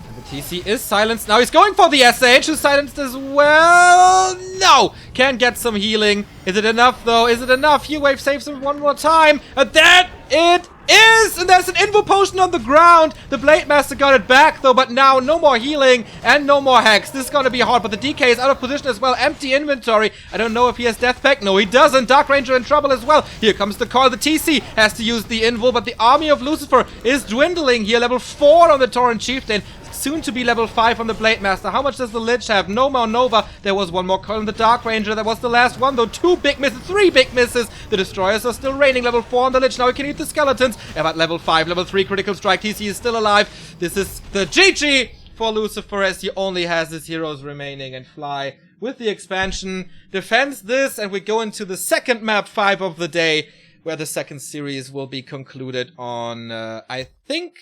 And the TC is silenced. Now he's going for the SH, who's silenced as well. No! Can get some healing. Is it enough though? Is it enough? Heal Wave saves him one more time. And that it is! And there's an Invo Potion on the ground. The Blade Master got it back though, but now no more healing and no more Hex. This is gonna be hard, but the DK is out of position as well. Empty inventory. I don't know if he has Death Pact. No, he doesn't. Dark Ranger in trouble as well. Here comes the call. The TC has to use the Invul, but the army of Lucifer is dwindling here. Level 4 on the Torrent Chieftain. Soon to be level 5 on the Blade Master. How much does the Lich have? No more Nova. There was one more coil on the Dark Ranger. That was the last one though. 2 big misses, 3 big misses. The Destroyers are still raining. Level 4 on the Lich. Now he can eat the Skeletons. At level 5, level 3 critical strike. TC is still alive. This is the GG for Lucifer as he only has his heroes remaining. And Fly, with the expansion, defends this. And we go into the second map 5 of the day, where the second series will be concluded on, I think,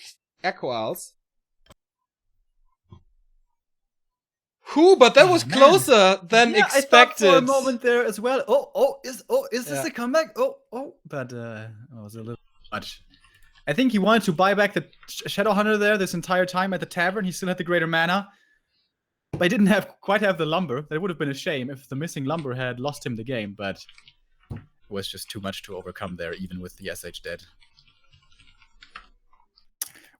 Echo Isles. Whew, but that was closer than expected. I thought for a moment there as well. Is this a comeback? But it was a little much. I think he wanted to buy back the Shadow Hunter there this entire time at the tavern. He still had the greater mana, but he didn't quite have the lumber. That would have been a shame if the missing lumber had lost him the game, but it was just too much to overcome there, even with the SH dead.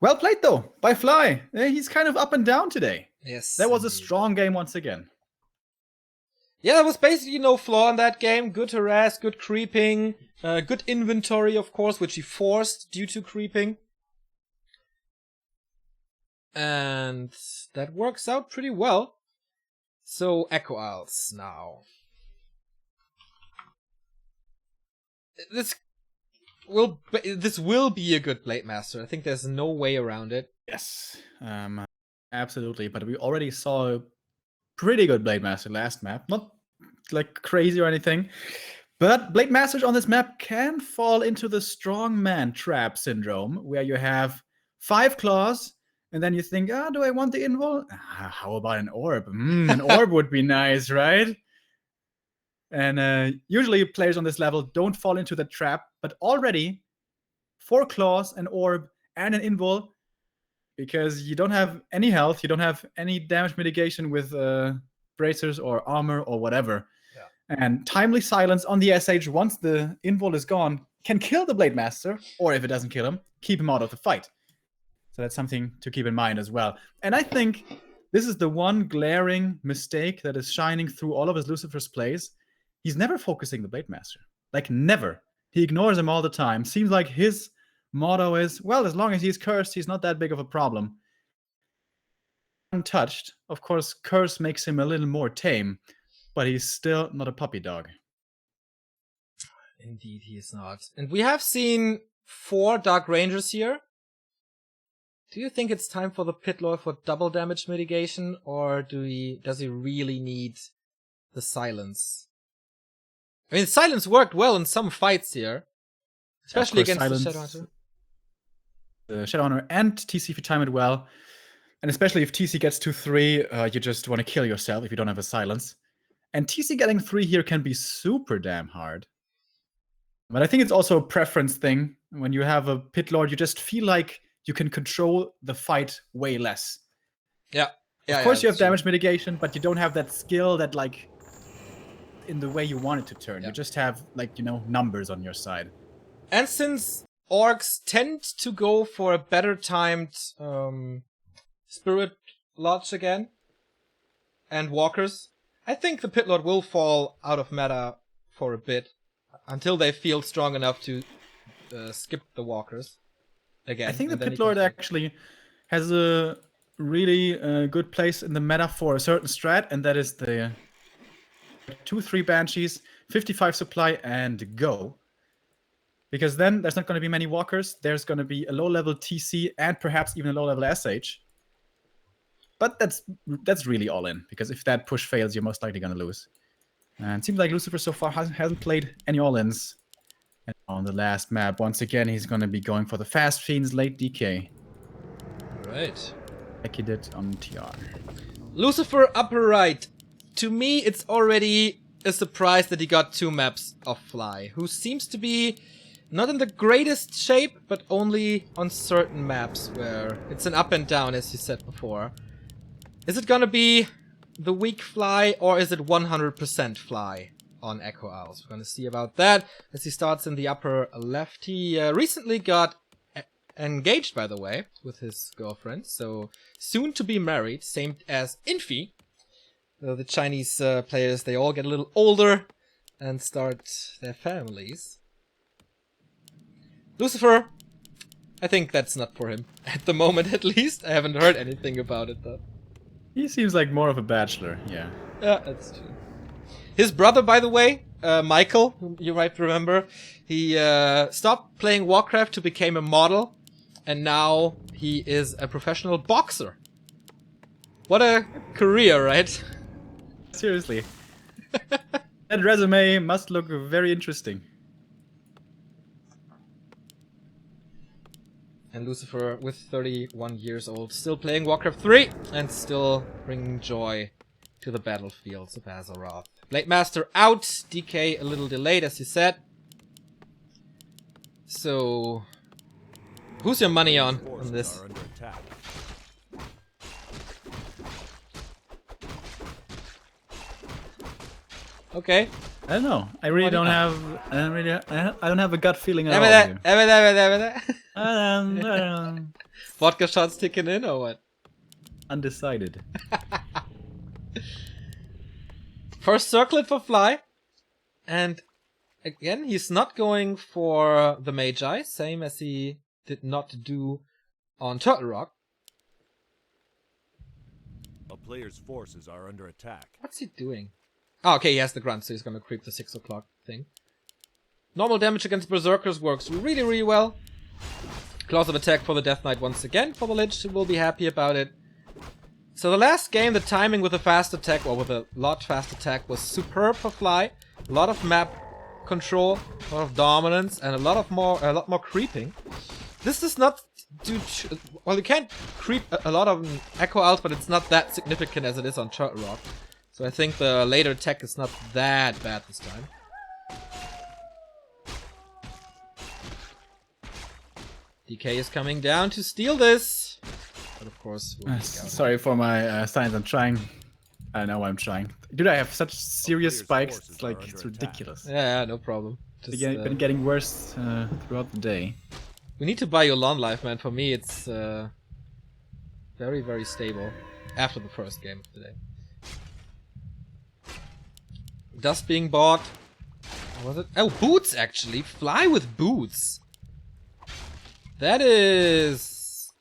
Well played though by Fly. He's kind of up and down today. Yes. That was a strong game once again. Yeah, there was basically no flaw in that game. Good harass, good creeping, good inventory, of course, which he forced due to creeping. And that works out pretty well. So, Echo Isles now. This will be a good Blade Master. I think there's no way around it. Yes. Absolutely, but we already saw a pretty good Blade Master last map. Not like crazy or anything. But Blade Masters on this map can fall into the strong man trap syndrome, where you have 5 claws, and then you think, do I want the invul? How about an orb? An orb would be nice, right? And usually players on this level don't fall into the trap, but already 4 claws, an orb, and an invul, because you don't have any health, you don't have any damage mitigation with bracers or armor or whatever. And timely silence on the SH once the invul is gone can kill the Blade Master, or if it doesn't kill him, keep him out of the fight. So that's something to keep in mind as well. And I think this is the one glaring mistake that is shining through all of his Lucifer's plays. He's never focusing the Blade Master. Like, never. He ignores him all the time. Seems like his motto is, well, as long as he's cursed, he's not that big of a problem. Untouched. Of course, curse makes him a little more tame, but he's still not a puppy dog. Indeed, he is not. And we have seen 4 Dark Rangers here. Do you think it's time for the Pit Lord for double damage mitigation, or does he really need the silence? I mean, silence worked well in some fights here, especially against the Shadowhunter. The Shadowhunter and TC if you time it well, and especially if TC gets to 3, you just want to kill yourself if you don't have a silence. And TC getting 3 here can be super damn hard. But I think it's also a preference thing. When you have a Pit Lord, you just feel like you can control the fight way less. Yeah. Of course you have damage mitigation, but you don't have that skill that, like, in the way you want it to turn. Yeah. You just have, like, numbers on your side. And since orcs tend to go for a better timed Spirit Lodge again, and walkers, I think the Pit Lord will fall out of meta for a bit, until they feel strong enough to skip the walkers again. I think the Pit Lord actually has a really good place in the meta for a certain strat, and that is the 2-3 Banshees, 55 supply, and go. Because then there's not going to be many walkers, there's going to be a low-level TC, and perhaps even a low-level SH. But that's really all in, because if that push fails, you're most likely going to lose. And it seems like Lucifer so far hasn't played any all-ins. And on the last map, once again, he's going to be going for the Fast Fiends late DK. Right. Like he did on TR. Lucifer upper right. To me, it's already a surprise that he got 2 maps of Fly, who seems to be not in the greatest shape, but only on certain maps where it's an up and down, as you said before. Is it gonna be the weak Fly, or is it 100% Fly on Echo Owls? We're gonna see about that as he starts in the upper left. He recently got engaged, by the way, with his girlfriend, so soon to be married, same as Infi. The Chinese players, they all get a little older and start their families. Lucifer, I think that's not for him. At the moment, at least. I haven't heard anything about it, though. He seems like more of a bachelor, yeah. Yeah, that's true. His brother, by the way, Michael, whom you might remember, he stopped playing Warcraft to become a model, and now he is a professional boxer. What a career, right? Seriously. That resume must look very interesting. And Lucifer, with 31 years old, still playing Warcraft 3 and still bringing joy to the battlefields of Azeroth. Blade Master out, DK a little delayed, as you said. So, who's your money on this? Okay. I don't know. I really don't have. I don't have a gut feeling at all. Vodka shots ticking in or what? Undecided. First circlet for Fly, and again he's not going for the Magi, same as he did not do on Turtle Rock. A player's forces are under attack. What's he doing? Oh, okay, he has the grunt, so he's gonna creep the 6 o'clock thing. Normal damage against Berserkers works really, really well. Claws of attack for the Death Knight once again for the Lich, who will be happy about it. So the last game, the timing with a fast attack, or with a lot fast attack, was superb for Fly. A lot of map control, a lot of dominance, and a lot more creeping. This does not do... well, you can't creep a lot of Echo Ult, but it's not that significant as it is on Turtle Rock. So I think the later attack is not that bad this time. DK is coming down to steal this. But of course... we'll sorry for my signs, I'm trying. I know I'm trying. Dude, I have such serious spikes, it's like, it's ridiculous. Yeah, no problem. Just, been getting worse throughout the day. We need to buy your lawn life, man. For me, it's very, very stable after the first game of the day. Dust being bought. What was it? Oh, boots, actually. Fly with boots. That is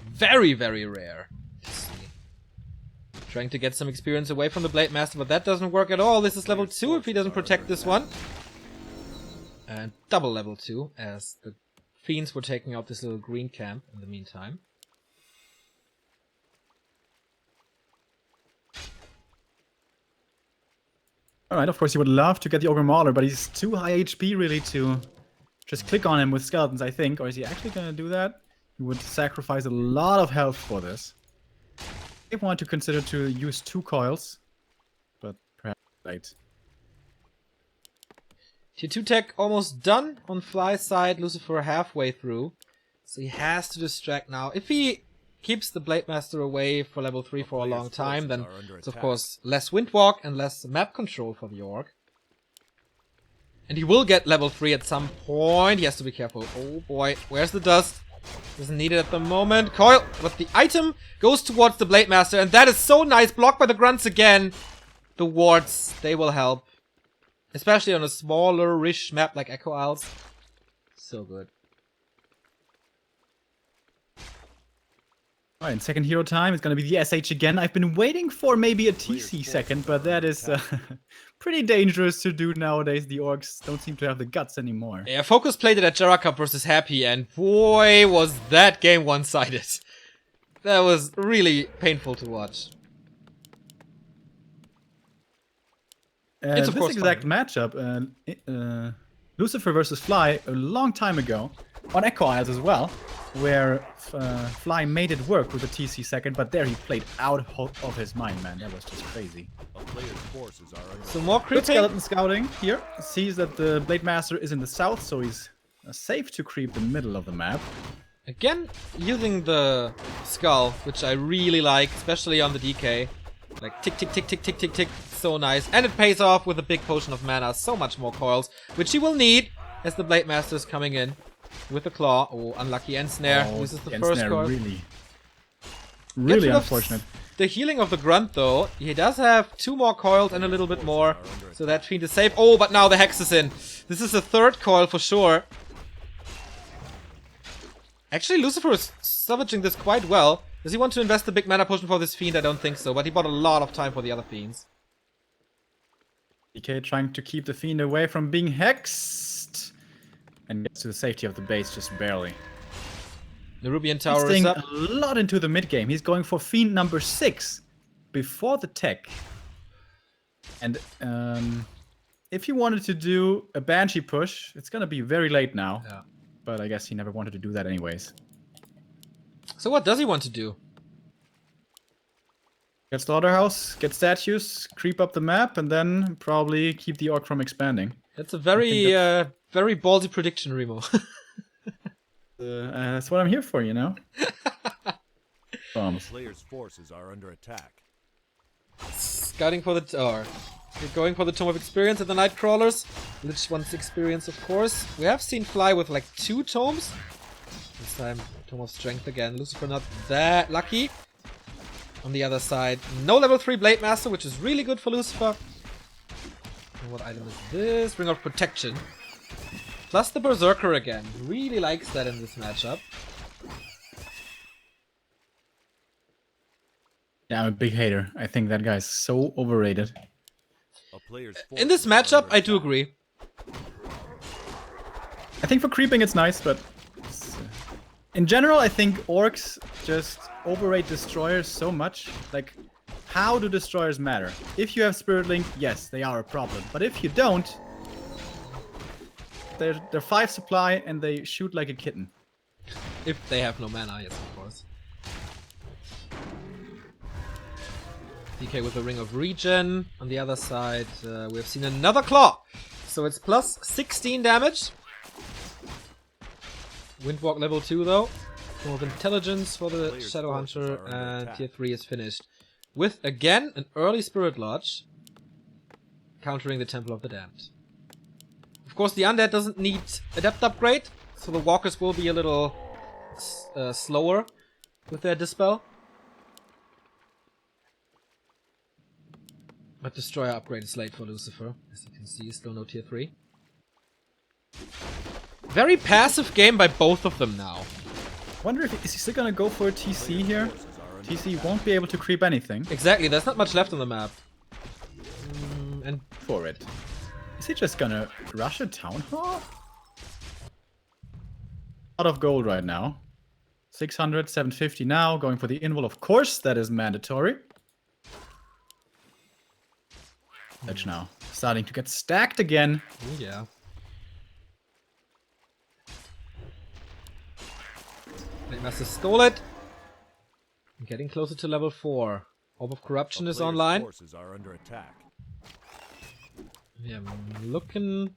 very, very rare to see. Trying to get some experience away from the Blade Master, but that doesn't work at all. This is level 2 if he doesn't protect this one. And double level 2 as the Fiends were taking out this little green camp in the meantime. Alright, of course you would love to get the Ogre Mauler, but he's too high HP really to just click on him with skeletons, I think. Or is he actually gonna do that? He would sacrifice a lot of health for this. I want to consider to use 2 coils, but perhaps late. Tier 2 tech almost done on Fly's side, Lucifer halfway through. So he has to distract now. If he keeps the Blade Master away for level 3 for a long time, then it's of course less Windwalk and less map control for the Orc. And he will get level 3 at some point. He has to be careful. Oh boy, where's the dust? Doesn't need it at the moment. Coil, but the item goes towards the Blade Master, and that is so nice. Blocked by the grunts again. The wards, they will help. Especially on a smaller-ish map like Echo Isles. So good. Alright, and second hero time is gonna be the SH again. I've been waiting for maybe a TC second, but that is pretty dangerous to do nowadays. The Orcs don't seem to have the guts anymore. Yeah, Focus played it at Jara Cup versus Happy, and boy, was that game one-sided. That was really painful to watch. It's of course this exact matchup, Lucifer versus Fly, a long time ago, on Echo Isles as well, where Fly made it work with the TC second, but there he played out of his mind, man. That was just crazy. So more Good creeping. skeleton scouting here. Sees that the Blade Master is in the south, so he's safe to creep the middle of the map. Again, using the skull, which I really like, especially on the DK. Like tick, tick, tick, tick, tick, tick, tick. So nice. And it pays off with a big potion of mana. So much more coils, which he will need as the Blade Master is coming in with the claw. Oh, unlucky end snare. This is the first coil. Really unfortunate. The healing of the grunt, though. He does have 2 more coils and a little bit more. So that fiend is safe. Oh, but now the hex is in. This is the 3rd coil for sure. Actually, Lucifer is salvaging this quite well. Does he want to invest the big mana potion for this fiend? I don't think so, but he bought a lot of time for the other fiends. DK trying to keep the fiend away from being hexed. And gets to the safety of the base just barely. The Nerubian Tower He's is up. a lot into the mid game. He's going for fiend number 6 before the tech. And if he wanted to do a Banshee push, it's gonna be very late now. Yeah. But I guess he never wanted to do that anyways. So what does he want to do? Get Slaughterhouse, get statues, creep up the map, and then probably keep the Orc from expanding. That's a very, very ballsy prediction, Remo. That's what I'm here for, you know? Bombs. Player's forces are under attack. Scouting for the... You're going for the Tome of Experience at the Night Crawlers. Lich wants experience, of course. We have seen Fly with like 2 tomes. This time, Tome of Strength again. Lucifer not that lucky. On the other side, no level 3 Blade Master, which is really good for Lucifer. And what item is this? Ring of Protection. Plus the Berserker again. Really likes that in this matchup. Yeah, I'm a big hater. I think that guy's so overrated. In this matchup, I do agree. I think for creeping it's nice, but In general, I think orcs just overrate destroyers so much. Like, how do destroyers matter? If you have Spirit Link, yes, they are a problem. But if you don't, they're 5 supply and they shoot like a kitten. If they have no mana, yes, of course. DK with the Ring of Regen. On the other side, we have seen another Claw. So it's plus 16 damage. Windwalk level 2 though. More of intelligence for the Shadow Hunter, and tier 3 is finished. With, again, an early Spirit Lodge. Countering the Temple of the Damned. Of course, the Undead doesn't need Adept upgrade, so the Walkers will be a little slower with their Dispel. But Destroyer upgrade is late for Lucifer. As you can see, still no tier 3. Very passive game by both of them now. Wonder if is he still gonna go for a TC here? TC won't be able to creep anything. Exactly, there's not much left on the map. And For it. Is he just gonna rush a Town Hall? Out of gold right now. 600, 750 now, going for the invul, of course, that is mandatory. Ledge now, starting to get stacked again. oh yeah. Master stole it. Getting closer to level 4. Orb of Corruption is online. Forces are under attack. Yeah, I'm looking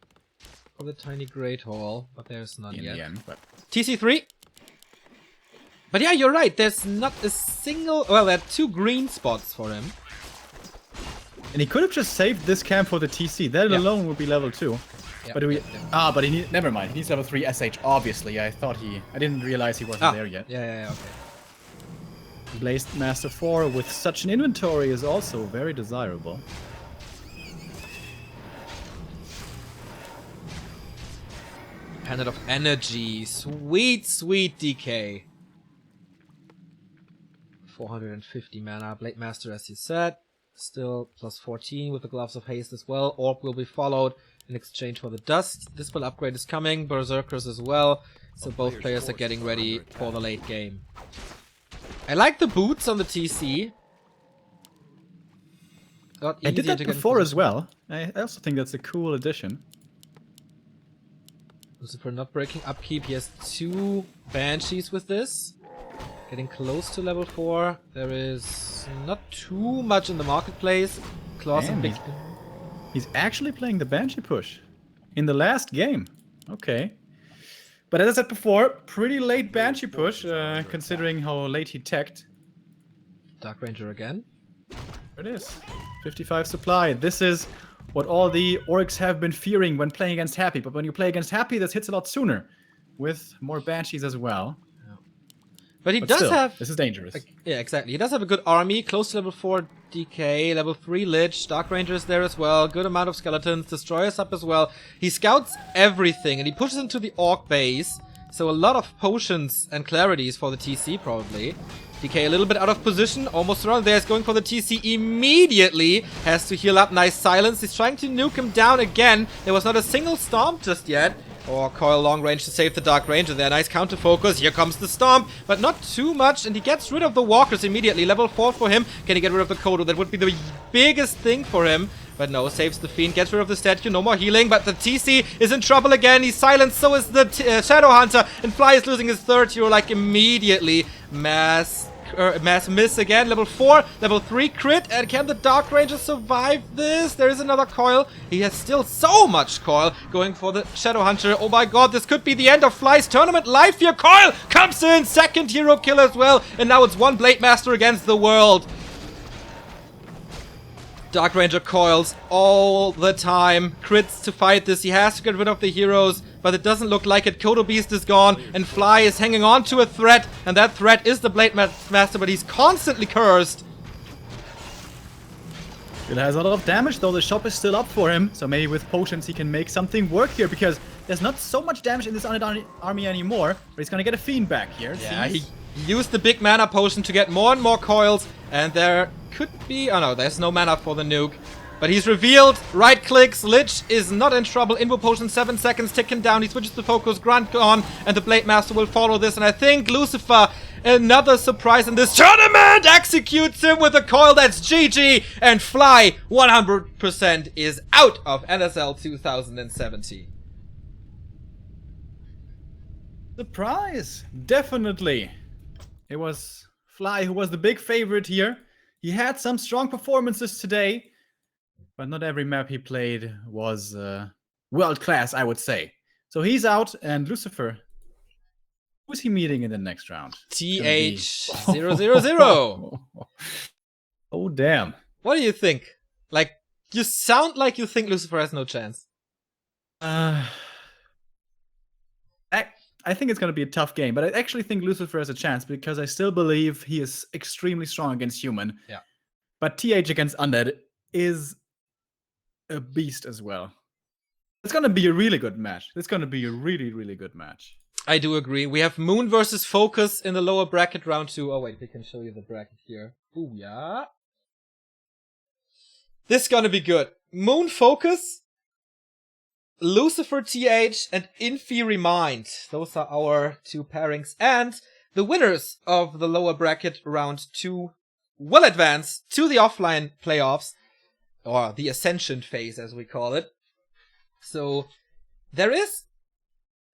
for the tiny Great Hall, but there's none In yet. the end, but TC3. But yeah, you're right. There's not a single. Well, there are 2 green spots for him. and he could have just saved this camp for the TC. That Yeah. alone would be level 2. Yeah, But do we? yeah. But he need. Never mind. He needs level 3 SH. Obviously, I didn't realize he wasn't there yet. Yeah, okay. Blazed Master 4 with such an inventory is also very desirable. Planet of Energy. Sweet, sweet DK. 450 mana. Blade Master, as you said. Still plus 14 with the Gloves of Haste as well. Orb will be followed in exchange for the Dust. Dispel upgrade is coming. Berserkers as well. So both players are getting ready for the late game. I like the boots on the TC. I did that before as well. I also think that's a cool addition. Lucifer not breaking upkeep. He has 2 Banshees with this. Getting close to level 4. There is not too much in the marketplace. Claws and big. He's actually playing the Banshee push in the last game. Okay. But as I said before, pretty late Banshee push, considering how late he teched. Dark Ranger again. There it is. 55 supply. This is what all the orcs have been fearing when playing against Happy. But when you play against Happy, this hits a lot sooner. With more Banshees as well. But he But does still, have... this is dangerous. Yeah, exactly. He does have a good army. Close to level 4 DK, level 3 Lich, Dark Ranger is there as well. Good amount of skeletons, Destroyers up as well. He scouts everything and he pushes into the Orc base. So a lot of potions and clarities for the TC probably. DK a little bit out of position, almost around there. He's going for the TC immediately. Has to heal up, nice silence. He's trying to nuke him down again. There was not a single Stomp just yet. Or Coil long range to save the Dark Ranger there. Nice counter focus. Here comes the Stomp, but not too much. And he gets rid of the Walkers immediately. Level 4 for him. Can he get rid of the Kodo? That would be the biggest thing for him. But no, saves the Fiend. Gets rid of the statue. No more healing. But the TC is in trouble again. He's silenced. So is the Shadow Hunter. And Fly is losing his 3rd hero like immediately. Mass miss again. Level 4, level 3 crit. And can the Dark Ranger survive this? There is another coil. He has still so much coil going for the Shadow Hunter. Oh my god, this could be the end of Fly's tournament life here. Coil comes in. 2nd hero kill as well. And now it's one Blade Master against the world. Dark Ranger coils all the time. Crits to fight this. He has to get rid of the heroes, but it doesn't look like it. Kodo Beast is gone, and Fly is hanging on to a threat, and that threat is the Blade Master, but he's constantly cursed. Still has a lot of damage, though the shop is still up for him, so maybe with potions he can make something work here, because there's not so much damage in this army anymore, but he's gonna get a Fiend back here. Yeah, he used the big mana potion to get more and more coils, and there could be... Oh no, there's no mana for the nuke. But he's revealed. Right clicks. Lich is not in trouble. Invo potion 7 seconds ticking down. He switches to focus. Grunt gone. And the Blade Master will follow this. And I think Lucifer, another surprise in this tournament, executes him with a coil. That's GG. And Fly 100% is out of NSL 2017. Surprise! Definitely. It was Fly who was the big favorite here. He had some strong performances today, but not every map he played was world class, I would say. So he's out, and Lucifer, who's he meeting in the next round? TH000. Oh, damn. What do you think? Like, you sound like you think Lucifer has no chance. I think it's going to be a tough game, but I actually think Lucifer has a chance because I still believe he is extremely strong against human. Yeah. But TH against undead is a beast as well. It's going to be a really good match. It's going to be a really, really good match. I do agree. We have Moon versus Focus in the lower bracket round 2. Oh, wait, we can show you the bracket here. Ooh, yeah. This is going to be good. Moon Focus, Lucifer TH, and Inferi Mind. Those are our 2 pairings. And the winners of the lower bracket round 2 will advance to the offline playoffs, or the Ascension phase as we call it. So there is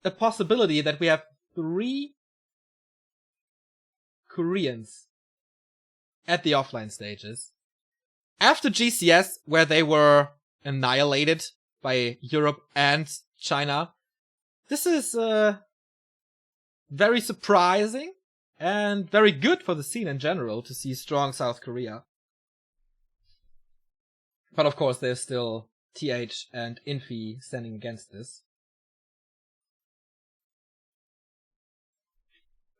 a possibility that we have 3 Koreans at the offline stages. After GCS, where they were annihilated by Europe and China, this is very surprising and very good for the scene in general to see strong South Korea. But of course, there's still TH and Infi standing against this.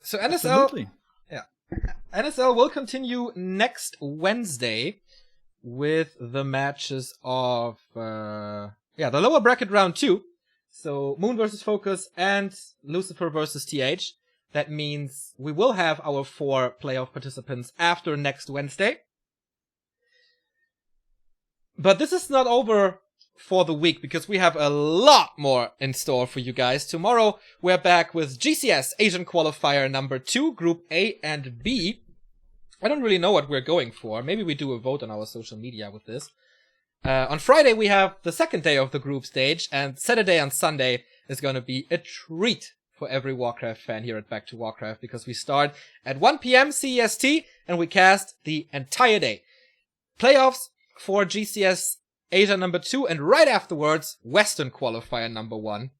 So NSL, Absolutely. yeah, NSL will continue next Wednesday with the matches of the lower bracket round 2. So Moon versus Focus and Lucifer versus TH. That means we will have our 4 playoff participants after next Wednesday. But this is not over for the week, because we have a lot more in store for you guys. Tomorrow, we're back with GCS Asian Qualifier number 2, Group A and B. I don't really know what we're going for. Maybe we do a vote on our social media with this. On Friday, we have the second day of the group stage, and Saturday and Sunday is going to be a treat for every Warcraft fan here at Back to Warcraft, because we start at 1 p.m. CEST, and we cast the entire day. Playoffs for GCS Asia number 2, and right afterwards, Western Qualifier number 1,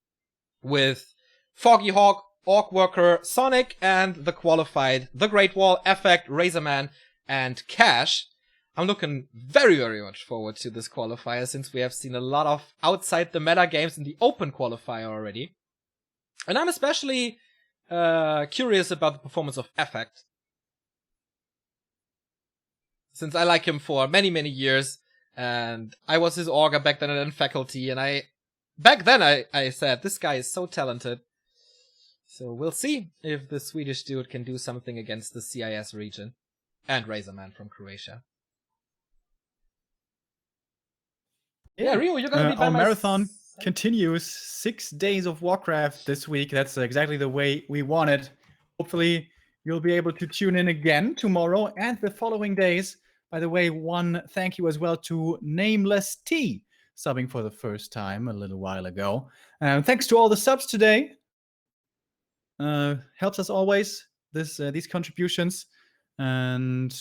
with Foggy Hawk, Orc Worker, Sonic, and the qualified The Great Wall, Effect, Razorman, and Cash. I'm looking very, very much forward to this qualifier, since we have seen a lot of outside the meta games in the open qualifier already. And I'm especially curious about the performance of Effect, since I like him for many, many years, and I was his Augur back then in faculty, and back then I said, this guy is so talented. So we'll see if the Swedish dude can do something against the CIS region, and Razorman from Croatia. Yeah, Remo, you're gonna be by our my marathon continues. 6 days of Warcraft this week. That's exactly the way we want it. Hopefully, you'll be able to tune in again tomorrow and the following days. By the way, one thank you as well to Nameless T, subbing for the first time a little while ago. Thanks to all the subs today. Helps us always, these contributions. And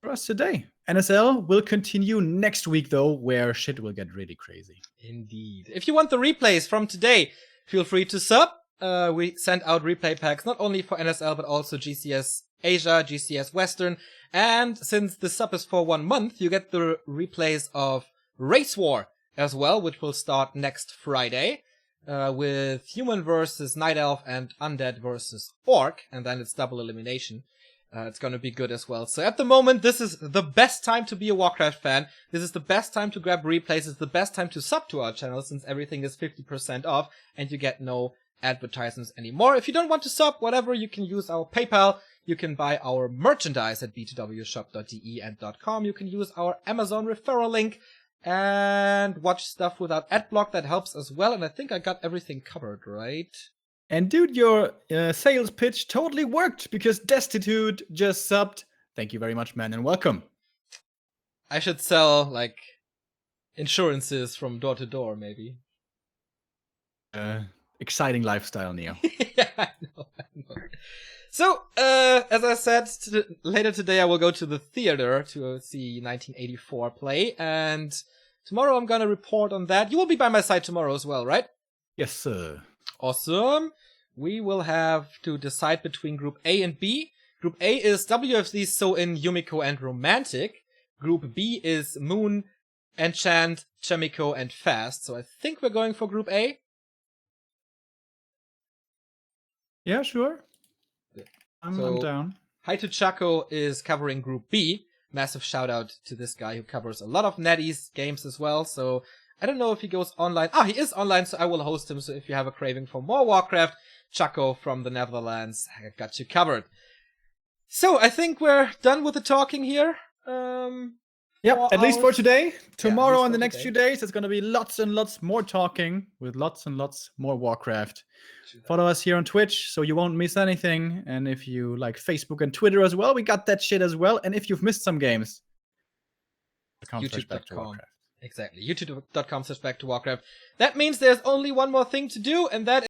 for us today, NSL will continue next week, though, where shit will get really crazy. Indeed. If you want the replays from today, feel free to sub. We send out replay packs not only for NSL, but also GCS Asia, GCS Western. And since the sub is for 1 month, you get the replays of Race War as well, which will start next Friday, with Human versus Night Elf and Undead versus Orc. And then it's double elimination. It's going to be good as well. So at the moment, this is the best time to be a Warcraft fan. This is the best time to grab replays. It's the best time to sub to our channel, since everything is 50% off and you get no advertisements anymore. If you don't want to sub, whatever, you can use our PayPal. You can buy our merchandise at b2wshop.de and .com. You can use our Amazon referral link and watch stuff without adblock. That helps as well. And I think I got everything covered, right? And dude, your sales pitch totally worked because Destitute just subbed. Thank you very much, man, and welcome. I should sell, like, insurances from door to door, maybe. Exciting lifestyle, Neo. Yeah, I know. So, as I said, later today I will go to the theater to see 1984 play, and tomorrow I'm gonna report on that. You will be by my side tomorrow as well, right? Yes, sir. Awesome. We will have to decide between Group A and B. Group A is WFC So-In, Yumiko, and Romantic. Group B is Moon, Enchant, Chemico, and Fast. So I think we're going for Group A. Yeah, sure. I'm down. Hi to Chaco is covering Group B. Massive shout out to this guy who covers a lot of NetEase games as well. So I don't know if he goes online. Ah, he is online, so I will host him. So if you have a craving for more Warcraft, Chaco from the Netherlands, I got you covered. So I think we're done with the talking here. Yep, at least for today. Tomorrow yeah, and the next few days, it's going to be lots and lots more talking with lots and lots more Warcraft. Follow us here on Twitch so you won't miss anything. And if you like Facebook and Twitter as well, we got that shit as well. And if you've missed some games, YouTube.com. Exactly. YouTube.com/back to Warcraft. That means there's only one more thing to do, and that